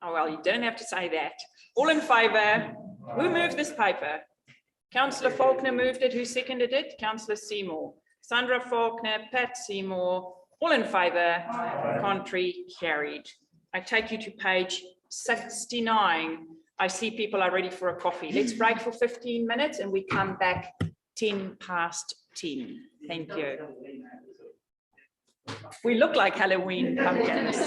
Oh, well, you don't have to say that. All in favour? Who moved this paper? Councillor Faulkner moved it. Who seconded it? Councillor Seymour. Sandra Faulkner, Pat Seymour. All in favour? Contrary, carried. I take you to page 69. I see people are ready for a coffee. Let's break for 15 minutes and we come back 10 past 10. Thank you. We look like Halloween pumpkins.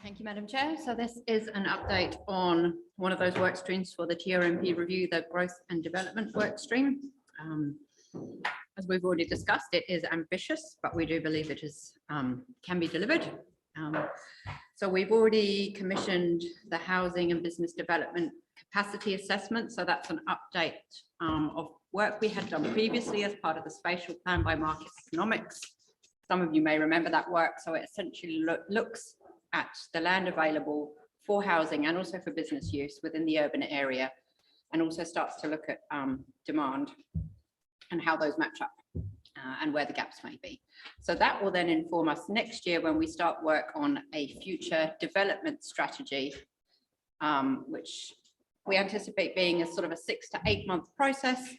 Thank you, Madam Chair. So this is an update on one of those work streams for the TRMP review, the growth and development work stream. As we've already discussed, it is ambitious, but we do believe it is can be delivered. So we've already commissioned the housing and business development capacity assessment. So that's an update of work we had done previously as part of the spatial plan by Market Economics. Some of you may remember that work. So it essentially looks at the land available for housing and also for business use within the urban area, and also starts to look at demand and how those match up and where the gaps may be. So that will then inform us next year when we start work on a future development strategy, which we anticipate being a sort of a 6 to 8 month process.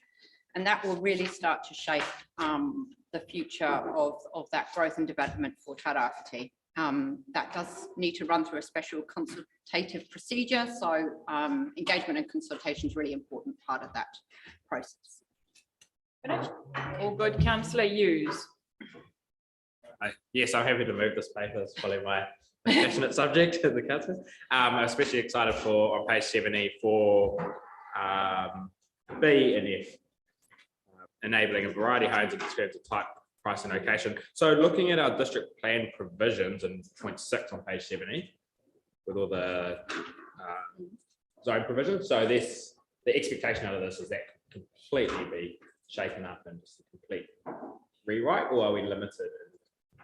And that will really start to shape the future of that growth and development for Tairawhiti. That does need to run through a special consultative procedure. So engagement and consultation is a really important part of that process. All good, Councillor Hughes. Yes, I'm happy to move this paper. It's probably my passionate subject of the council. I'm especially excited for on page 70 for B and F, enabling a variety of homes in terms of type, price and location. So looking at our district plan provisions in point 6 on page 70 with all the zone provisions. So this, the expectation out of this is that completely be shaken up and just a complete rewrite, or are we limited?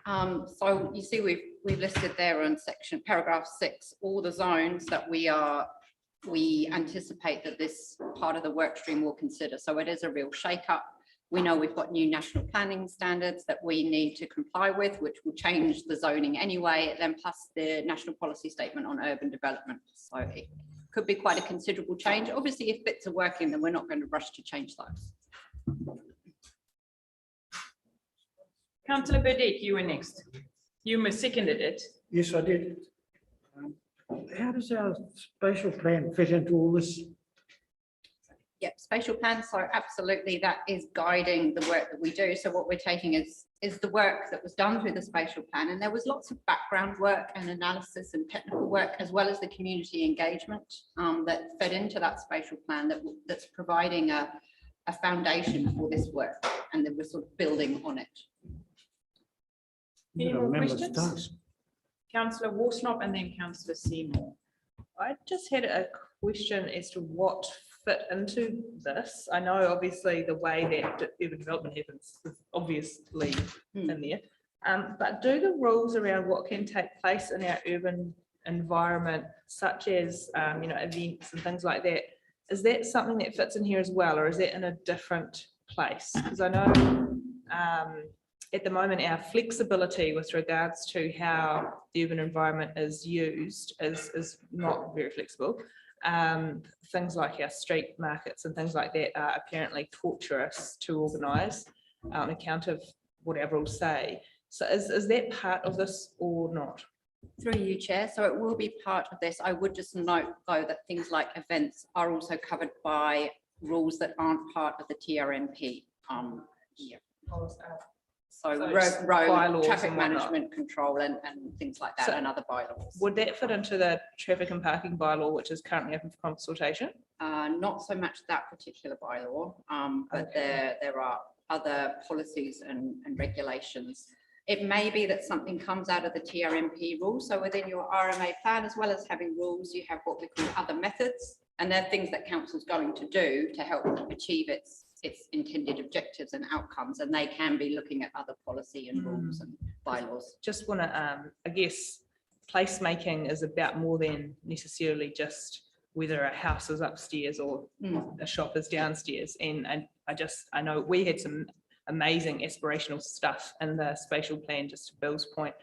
So you see we've listed there on section paragraph 6 all the zones that we anticipate that this part of the work stream will consider. So it is a real shake-up. We know we've got new national planning standards that we need to comply with, which will change the zoning anyway, then plus the national policy statement on urban development. So it could be quite a considerable change. Obviously, if bits are working, then we're not going to rush to change those. Councillor Burdett, you were next. You seconded it. Yes, I did. How does our spatial plan fit into all this? Yep, spatial plan. So absolutely, that is guiding the work that we do. So what we're taking is the work that was done through the spatial plan, and there was lots of background work and analysis and technical work, as well as the community engagement that fed into that spatial plan that's providing a foundation for this work, and then we're sort of building on it. Any more questions? Councillor Worsnop and then Councillor Seymour. I just had a question as to what fit into this. I know obviously the way that urban development happens is obviously in there, but do the rules around what can take place in our urban environment, such as events and things like that, is that something that fits in here as well, or is that in a different place? Because I know at the moment our flexibility with regards to how the urban environment is used is not very flexible. Things like our street markets and things like that are apparently torturous to organise on account of what our rules say. So is that part of this or not? Through you, Chair. So it will be part of this. I would just note, though, that things like events are also covered by rules that aren't part of the TRMP. So road traffic management control and things like that, So and other bylaws. Would that fit into the traffic and parking bylaw, which is currently open for consultation? Not so much that particular bylaw, but there are other policies and regulations. It may be that something comes out of the TRMP rules. So within your RMA plan, as well as having rules, you have what we call other methods, and they're things that council's going to do to help achieve its intended objectives and outcomes, and they can be looking at other policy and rules and bylaws. Just want to, I guess, placemaking is about more than necessarily just whether a house is upstairs or a shop is downstairs. And I know we had some amazing aspirational stuff in the spatial plan, just to Bill's point,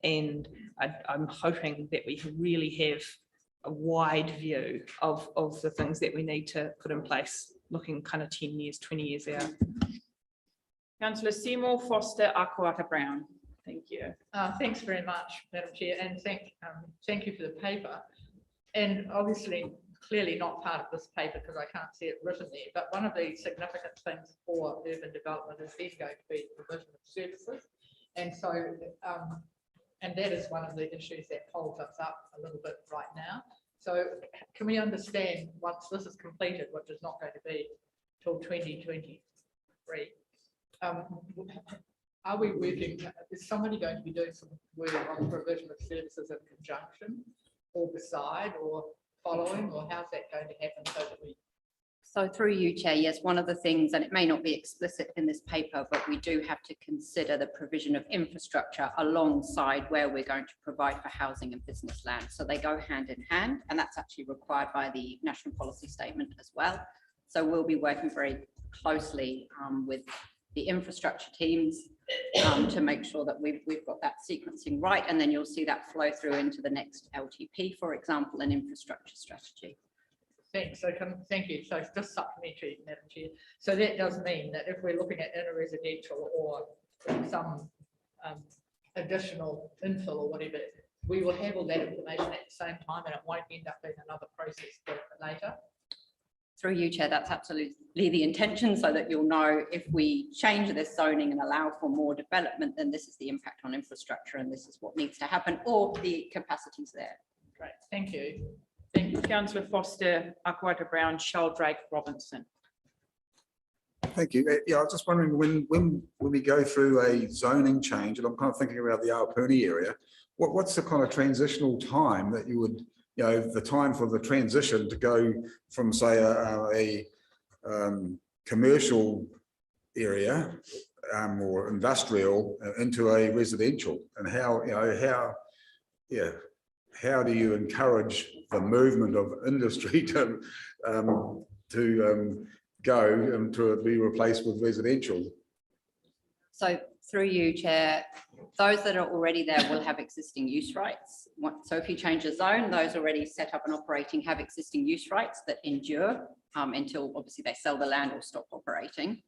and I'm hoping that we really have a wide view of the things that we need to put in place, looking kind of 10 years, 20 years out. Councillor Seymour, Foster, Akuaka Brown. Thank you. Thanks very much, Madam Chair, and thank you for the paper. And obviously, clearly not part of this paper because I can't see it written there, but one of the significant things for urban development is then going to be the provision of services. And so And that is one of the issues that holds us up a little bit right now. So can we understand, once this is completed, which is not going to be till 2023, are we working, is somebody going to be doing some work on provision of services in conjunction or beside or following, or how's that going to happen so that we? So through you, Chair, yes, one of the things, and it may not be explicit in this paper, but we do have to consider the provision of infrastructure alongside where we're going to provide for housing and business land. So they go hand in hand, and that's actually required by the National Policy Statement as well. So we'll be working very closely with the infrastructure teams to make sure that we've got that sequencing right, and then you'll see that flow through into the next LTP, for example, an infrastructure strategy. Thanks. So thank you. So it's just supplementary, Madam Chair. So that does mean that if we're looking at inner residential or some additional infill or whatever, we will have all that information at the same time, and it won't end up being another process later. Through you, Chair, that's absolutely the intention, so that you'll know if we change this zoning and allow for more development, then this is the impact on infrastructure and this is what needs to happen, or the capacities there. Great, thank you. Thank you, Councillor Foster, Akwater Brown, Sheldrake, Robinson. Thank you. Yeah, I was just wondering when we go through a zoning change, and I'm kind of thinking about the Aupuni area, what's the kind of transitional time that you would, you know, the time for the transition to go from, say, a commercial area or industrial into a residential, and how, you know, how do you encourage the movement of industry to go and to be replaced with residential? So through you, Chair, those that are already there will have existing use rights. So if you change a zone, those already set up and operating have existing use rights that endure until obviously they sell the land or stop operating.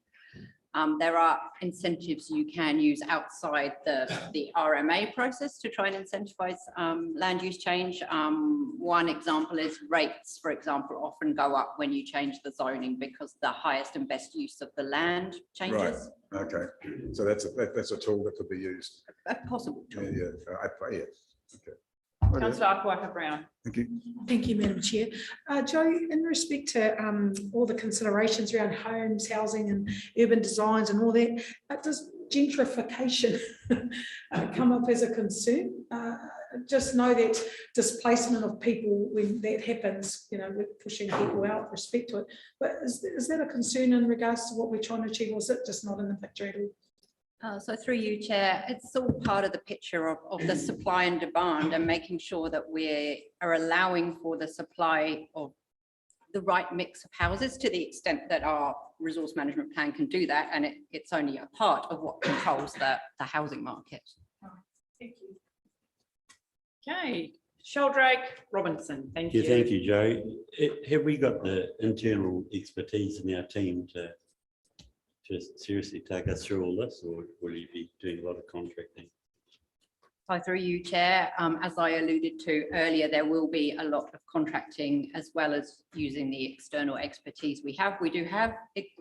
There are incentives you can use outside the RMA process to try and incentivize land use change. One example is rates, for example, often go up when you change the zoning because the highest and best use of the land changes. Right. Okay. So that's a tool that could be used. A possible tool. Yeah. Yeah. Okay. Councillor Akwater Brown. Thank you. Thank you, Madam Chair. Joe, in respect to all the considerations around homes, housing and urban designs and all that, does gentrification come up as a concern? Just know that displacement of people, when that happens, you know, we're pushing people out with respect to it. But is that a concern in regards to what we're trying to achieve, or is it just not in the picture at all? So through you, Chair, it's all part of the picture of the supply and demand, and making sure that we are allowing for the supply of the right mix of houses to the extent that our resource management plan can do that. And it's only a part of what controls the housing market. Thank you. Okay, Sheldrake, Robinson, thank you. Yeah, thank you, Joe. Have we got the internal expertise in our team to seriously take us through all this, or will you be doing a lot of contracting? So through you, Chair, as I alluded to earlier, there will be a lot of contracting as well as using the external expertise we have. We do have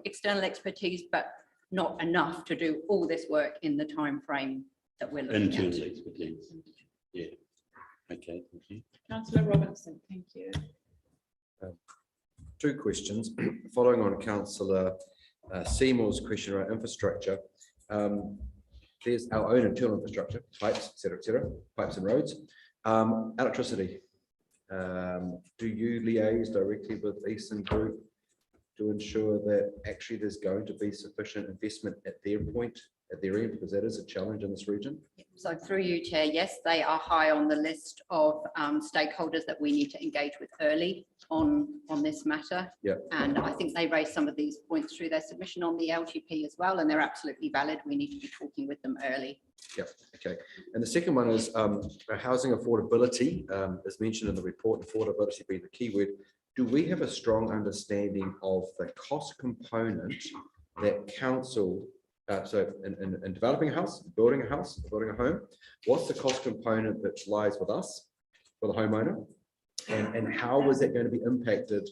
external expertise, but not enough to do all this work in the time frame that we're looking at. Internal expertise. Yeah. Okay, thank you. Councillor Robinson, thank you. Two questions following on Councillor Seymour's question around infrastructure. There's our own internal infrastructure, pipes, etc., pipes and roads. Electricity. Do you liaise directly with Eastern Group to ensure that actually there's going to be sufficient investment at their point, at their end, because that is a challenge in this region? So through you, Chair, yes, they are high on the list of stakeholders that we need to engage with early on this matter. Yeah. And I think they raised some of these points through their submission on the LTP as well, and they're absolutely valid. We need to be talking with them early. Yeah, okay. And the second one is housing affordability, as mentioned in the report, affordability being the keyword. Do we have a strong understanding of the cost component that council, so in developing a house, building a home, what's the cost component that lies with us, for the homeowner? And how is that going to be impacted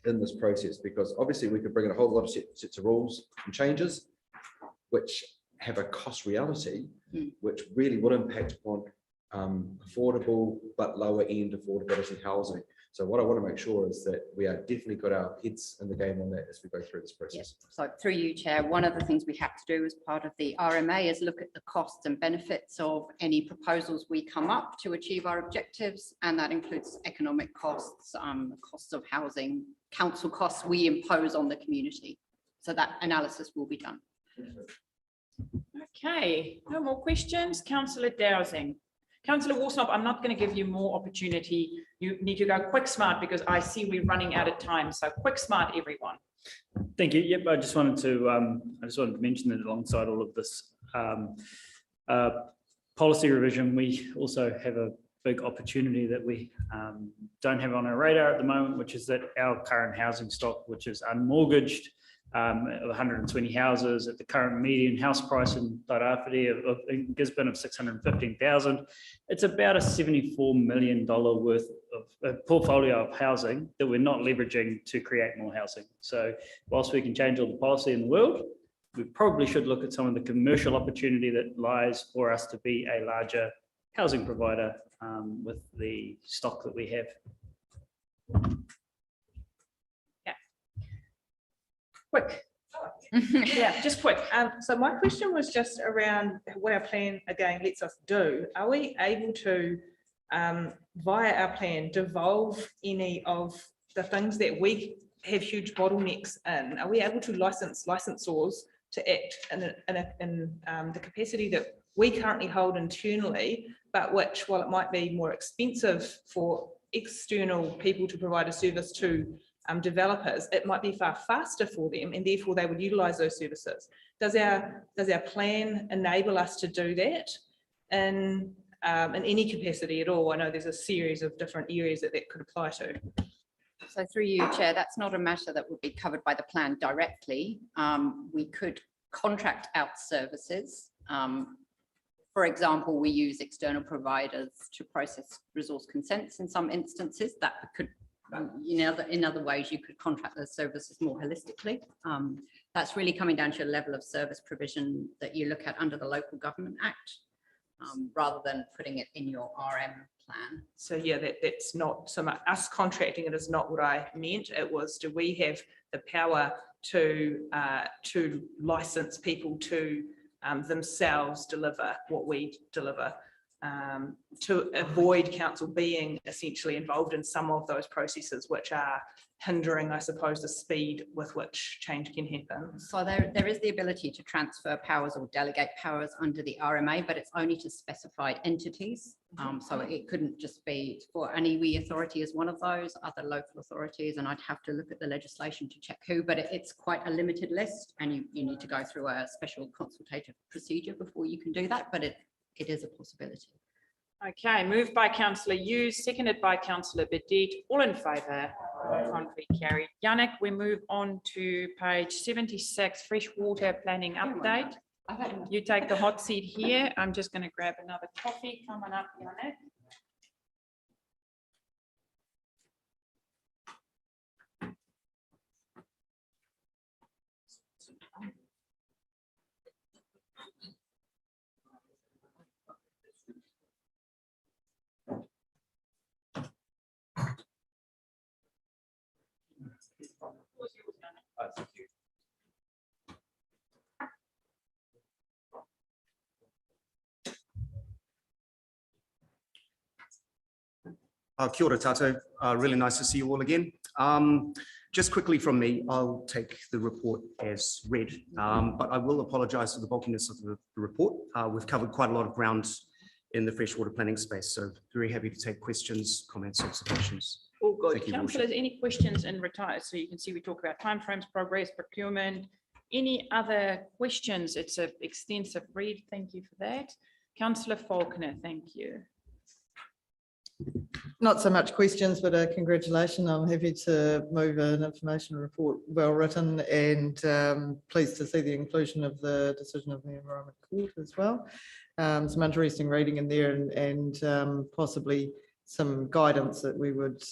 in this process? Because obviously we could bring in a whole lot of sets of rules and changes, which have a cost reality, which really would impact upon affordable but lower end affordability housing. So what I want to make sure is that we are definitely got our heads in the game on that as we go through this process. Yes. So through you, Chair, one of the things we have to do as part of the RMA is look at the costs and benefits of any proposals we come up to achieve our objectives, and that includes economic costs, costs of housing, council costs we impose on the community. So that analysis will be done. Okay, no more questions. Councillor Dowsing. Councillor Worsnop, I'm not going to give you more opportunity. You need to go quick smart because I see we're running out of time. So quick smart, everyone. Thank you. Yep, I just wanted to mention that alongside all of this policy revision, we also have a big opportunity that we don't have on our radar at the moment, which is that our current housing stock, which is unmortgaged, of 120 houses at the current median house price in Tairawhiti in Gisborne of 615,000. It's about a $74 million worth of a portfolio of housing that we're not leveraging to create more housing. So whilst we can change all the policy in the world, we probably should look at some of the commercial opportunity that lies for us to be a larger housing provider with the stock that we have. Quick. Yeah, just quick. So my question was just around what our plan again lets us do. Are we able to, via our plan, devolve any of the things that we have huge bottlenecks in? Are we able to license licensors to act in the capacity that we currently hold internally, but which, while it might be more expensive for external people to provide a service to developers, it might be far faster for them, and therefore they would utilize those services. Does our plan enable us to do that in any capacity at all? I know there's a series of different areas that could apply to. So through you, Chair, that's not a matter that would be covered by the plan directly. We could contract out services. For example, we use external providers to process resource consents in some instances. That could, in other ways, you could contract those services more holistically. That's really coming down to a level of service provision that you look at under the Local Government Act, rather than putting it in your RM plan. So yeah, that's not so much us contracting it is not what I meant. It was, do we have the power to license people to themselves deliver what we deliver, to avoid council being essentially involved in some of those processes which are hindering, I suppose, the speed with which change can happen. So there is the ability to transfer powers or delegate powers under the RMA, but it's only to specified entities. So it couldn't just be for an iwi authority as one of those, other local authorities, and I'd have to look at the legislation to check who, but it's quite a limited list, and you need to go through a special consultative procedure before you can do that, but it is a possibility. Okay, moved by Councillor Hughes, seconded by Councillor Bedit. All in favour? Contrary carried. Yannick, we move on to page 76, freshwater planning update. You take the hot seat here. I'm just going to grab another coffee. Come on up, Yannick. Thank you. Kia ora tātou. Really nice to see you all again. Just quickly from me, I'll take the report as read, but I will apologise for the bulkiness of the report. We've covered quite a lot of ground in the freshwater planning space, so very happy to take questions, comments, observations. All good. Thank you, Councillors, any questions in retire? So you can see we talk about timeframes, progress, procurement. Any other questions? It's an extensive read. Thank you for that. Councillor Faulkner, thank you. Not so much questions, but a congratulation. I'm happy to move an information report well written, and pleased to see the inclusion of the decision of the Environment Court as well. Some interesting reading in there, and possibly some guidance that we would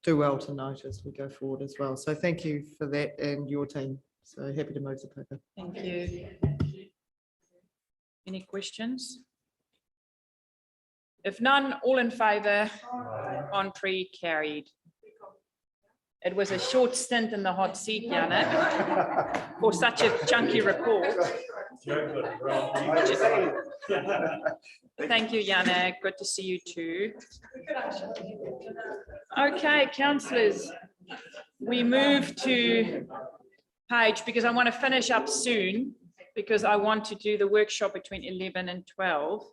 do well to note as we go forward as well. So thank you for that and your team. So happy to move the paper. Thank you. Any questions? If none, all in favour, contrary, carried. It was a short stint in the hot seat, Janet, for such a chunky report. Thank you, Janet. Good to see you too. Okay, councillors, we move to page, because I want to finish up soon, because I want to do the workshop between 11 and 12.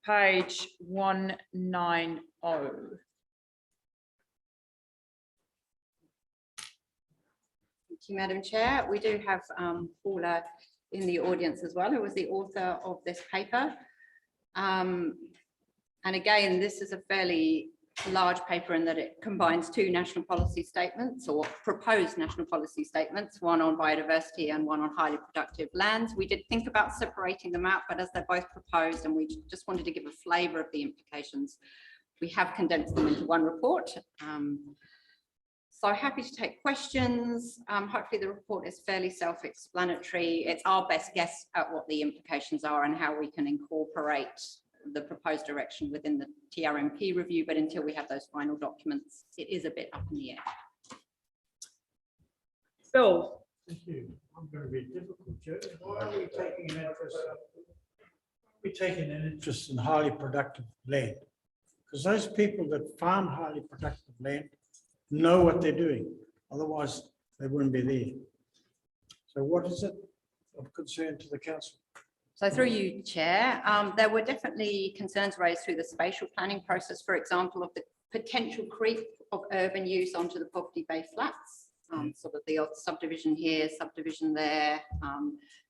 Page 190. Thank you, Madam Chair. We do have Paula in the audience as well, who was the author of this paper. And again, this is a fairly large paper in that it combines two national policy statements, or proposed national policy statements, one on biodiversity and one on highly productive lands. We did think about separating them out, but as they're both proposed and we just wanted to give a flavour of the implications, we have condensed them into one report. So happy to take questions. Hopefully the report is fairly self-explanatory. It's our best guess at what the implications are and how we can incorporate the proposed direction within the TRMP review, but until we have those final documents, it is a bit up in the air. Bill. Thank you. I'm going to be difficult, Joe. Why are we taking an interest? We're taking an interest in highly productive land, because those people that farm highly productive land know what they're doing. Otherwise, they wouldn't be there. So what is it of concern to the council? So through you, Chair, there were definitely concerns raised through the spatial planning process, for example, of the potential creep of urban use onto the Poverty Bay flats, sort of the odd subdivision here, subdivision there,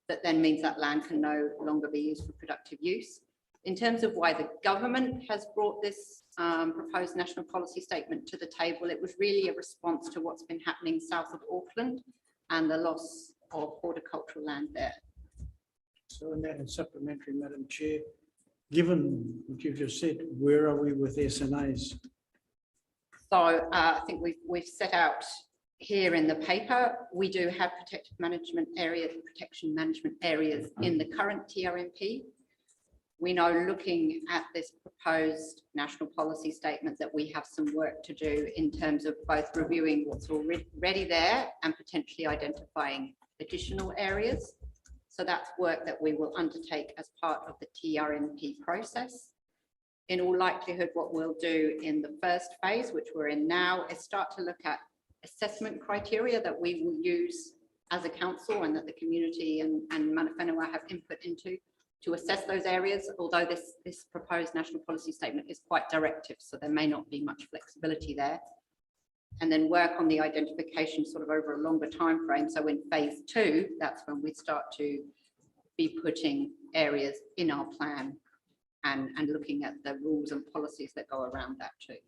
that then means that land can no longer be used for productive use. In terms of why the government has brought this proposed national policy statement to the table, it was really a response to what's been happening south of Auckland and the loss of horticultural land there. So in that and supplementary, Madam Chair, given what you've just said, where are we with SNAs? So I think we've set out here in the paper, we do have protection management areas in the current TRMP. We know, looking at this proposed national policy statement, that we have some work to do in terms of both reviewing what's already there and potentially identifying additional areas. So that's work that we will undertake as part of the TRMP process. In all likelihood, what we'll do in the first phase, which we're in now, is start to look at assessment criteria that we will use as a council and that the community and mana whenua have input into to assess those areas, although this proposed national policy statement is quite directive, so there may not be much flexibility there. And then work on the identification sort of over a longer time frame. So in phase 2, that's when we start to be putting areas in our plan and looking at the rules and policies that go around that too.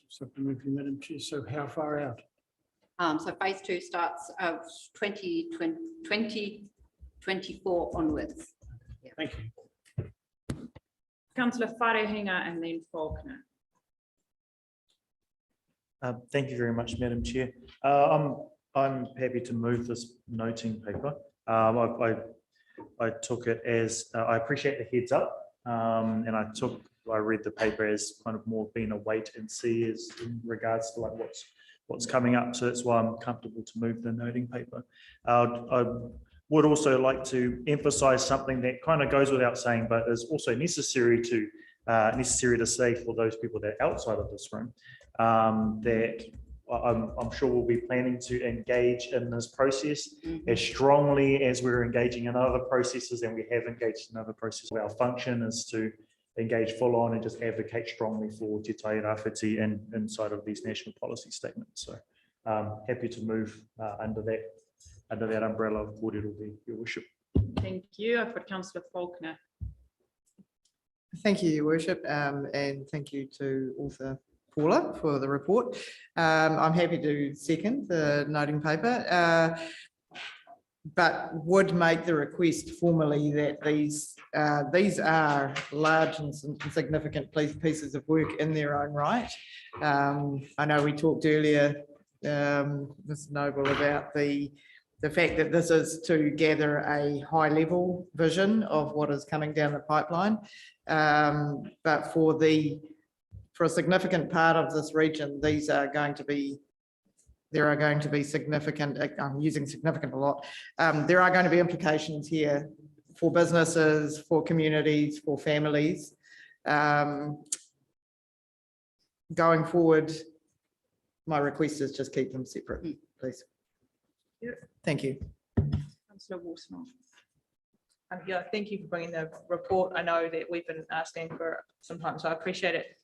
Supplementary, Madam Chair. So how far out? So phase 2 starts of 2024 onwards. Yeah. Thank you. Councillor Wharehinga and then Faulkner. Thank you very much, Madam Chair. I'm happy to move this noting paper. I took it as, I appreciate the heads up, and I read the paper as kind of more being a wait and see as in regards to like what's coming up. So that's why I'm comfortable to move the noting paper. I would also like to emphasize something that kind of goes without saying, but is also necessary to say for those people that are outside of this room, that I'm sure we'll be planning to engage in this process as strongly as we're engaging in other processes, and we have engaged in other processes. Our function is to engage full on and just advocate strongly for Te Tairawhiti and inside of these national policy statements. So happy to move under that umbrella of kōrero, Your Worship. Thank you. I've got Councillor Faulkner. Thank you, Your Worship, and thank you to author Paula for the report. I'm happy to second the noting paper, but would make the request formally that these are large and significant pieces of work in their own right. I know we talked earlier, Ms. Noble, about the the fact that this is to gather a high level vision of what is coming down the pipeline. But for a significant part of this region, there are going to be significant, I'm using significant a lot. There are going to be implications here for businesses, for communities, for families. Going forward, my request is just keep them separate, please. Thank you. Councillor Warsman. Yeah, thank you for bringing the report. I know that we've been asking for some time, so I appreciate it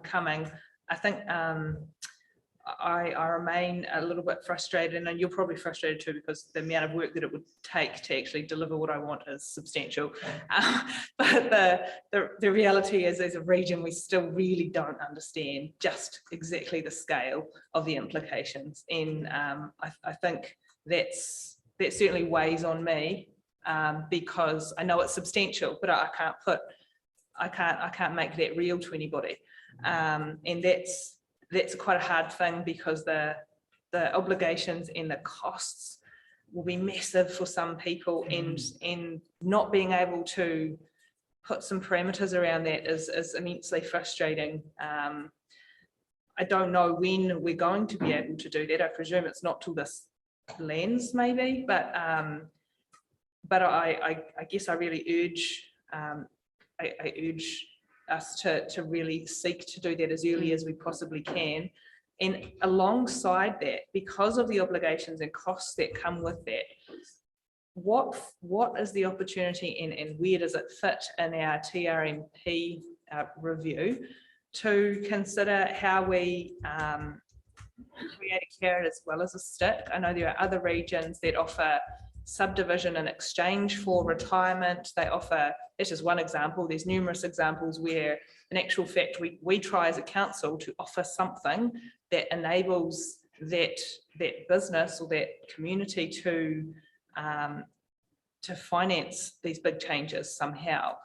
coming. I think I remain a little bit frustrated, and you're probably frustrated too, because the amount of work that it would take to actually deliver what I want is substantial. But the reality is, as a region, we still really don't understand just exactly the scale of the implications. And I think that certainly weighs on me, because I know it's substantial, but I can't make that real to anybody. And that's quite a hard thing, because the obligations and the costs will be massive for some people, and not being able to put some parameters around that is immensely frustrating. I don't know when we're going to be able to do that. I presume it's not till this lands, maybe, but I guess I really urge I urge us to really seek to do that as early as we possibly can. And alongside that, because of the obligations and costs that come with that, what is the opportunity, and where does it fit in our TRMP review to consider how we create a carrot as well as a stick? I know there are other regions that offer subdivision in exchange for retirement. They offer, this is one example, there's numerous examples where in actual fact we try as a council to offer something that enables that business or that community to finance these big changes somehow.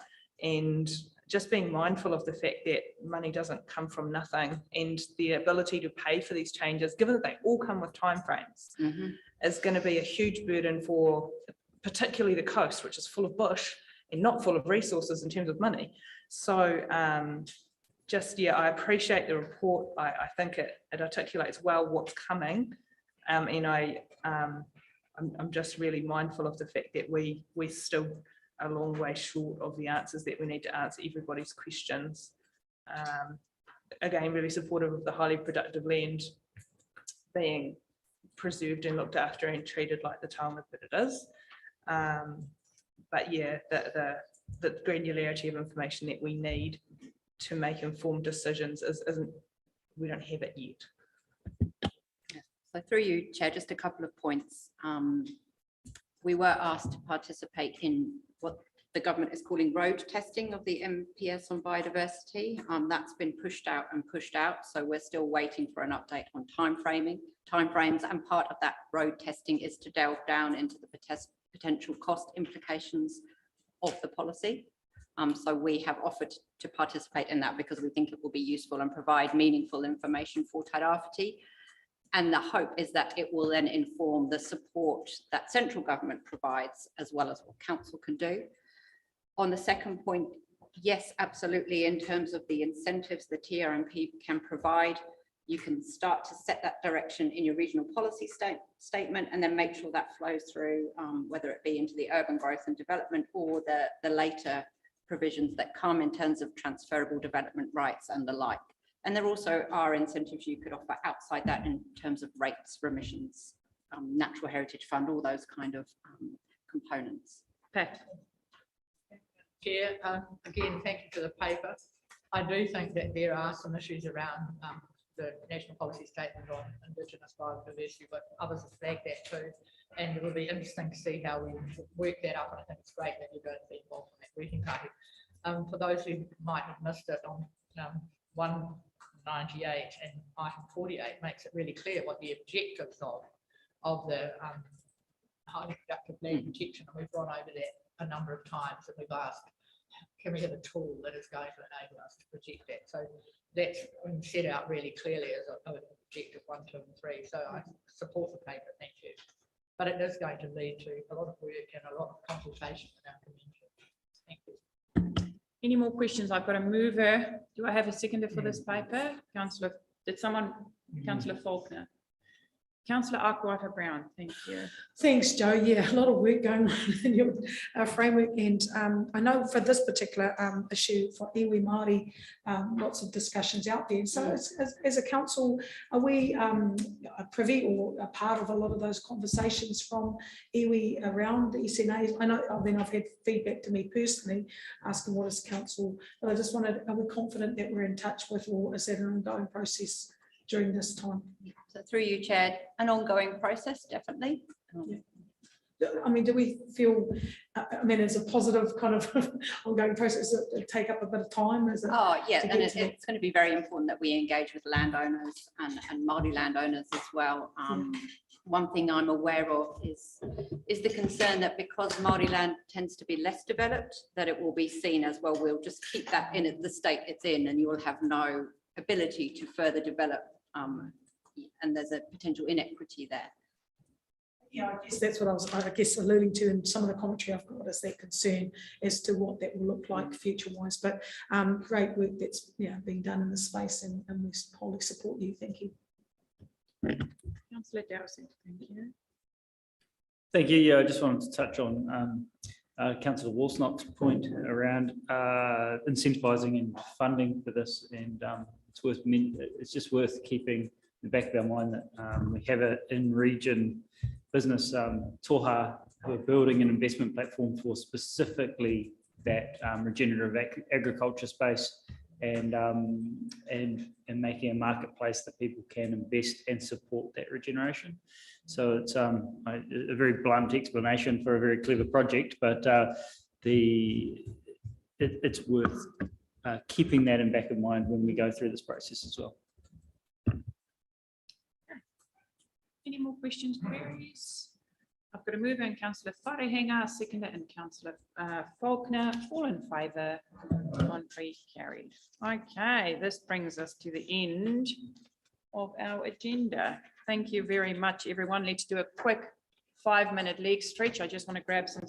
And just being mindful of the fact that money doesn't come from nothing, and the ability to pay for these changes, given that they all come with timeframes, is going to be a huge burden for particularly the coast, which is full of bush and not full of resources in terms of money. So yeah, I appreciate the report. I think it articulates well what's coming, and I'm just really mindful of the fact that we're still a long way short of the answers that we need to answer everybody's questions. Again, really supportive of the highly productive land being preserved and looked after and treated like the taonga that it is. But yeah, the granularity of information that we need to make informed decisions isn't, we don't have it yet. So through you, Chair, just a couple of points. We were asked to participate in what the government is calling road testing of the MPS on biodiversity. That's been pushed out, so we're still waiting for an update on timeframes, and part of that road testing is to delve down into the potential cost implications of the policy. So we have offered to participate in that because we think it will be useful and provide meaningful information for Tairawhiti. And the hope is that it will then inform the support that central government provides, as well as what council can do. On the second point, yes, absolutely. In terms of the incentives the TRMP can provide, you can start to set that direction in your regional policy statement, and then make sure that flows through, whether it be into the urban growth and development or the later provisions that come in terms of transferable development rights and the like. And there also are incentives you could offer outside that in terms of rates, remissions, natural heritage fund, all those kind of components. Pat. Chair, again, thank you for the paper. I do think that there are some issues around the national policy statement on Indigenous biodiversity, but others have flagged that too. And it will be interesting to see how we work that up. And I think it's great that you're going to be involved in that working party. For those who might have missed it, on 198 and item 48 makes it really clear what the objectives of the highly productive land protection. And we've gone over that a number of times, and we've asked, can we have a tool that is going to enable us to project that? So that's set out really clearly as objective 1, 2, and 3. So I support the paper. Thank you. but it is going to lead to a lot of work and a lot of consultation with our community. Thank you. Any more questions? I've got a mover. Do I have a seconder for this paper? Councillor, did someone, Councillor Faulkner? Councillor Arkwright Brown, thank you. Thanks, Joe. Yeah, a lot of work going on in your framework, and I know for this particular issue for iwi Māori, lots of discussions out there. So as a council, are we privy or a part of a lot of those conversations from iwi around the SNA? I know, I mean, I've had feedback to me personally asking what is council, but I just wanted, are we confident that we're in touch with, or is that an ongoing process during this time? So through you, Chair, an ongoing process, definitely. I mean, do we feel, I mean, it's a positive kind of ongoing process that take up a bit of time? Is it? Oh, yeah, and it's going to be very important that we engage with landowners and Māori landowners as well. One thing I'm aware of is the concern that because Māori land tends to be less developed, that it will be seen as, well, we'll just keep that in the state it's in, and you will have no ability to further develop, and there's a potential inequity there. Yeah, I guess that's what I was, I guess, alluding to in some of the commentary I've got, is that concern as to what that will look like future wise. But great work that's being done in this space, and we wholly support you. Thank you. Councillor Dowson, thank you. Thank you. Yeah, I just wanted to touch on Councillor Walsnock's point around incentivising and funding for this, and it's just worth keeping in the back of our mind that we have an in-region business, Toha, who are building an investment platform for specifically that regenerative agriculture space, and making a marketplace that people can invest and support that regeneration. So it's a very blunt explanation for a very clever project, but it's worth keeping that in back of mind when we go through this process as well. Any more questions, queries? I've got a mover and Councillor Wharehenga, seconder, and Councillor Faulkner, all in favour, contrary carried. Okay, this brings us to the end of our agenda. Thank you very much, everyone. Let's do a quick 5-minute leg stretch. I just want to grab some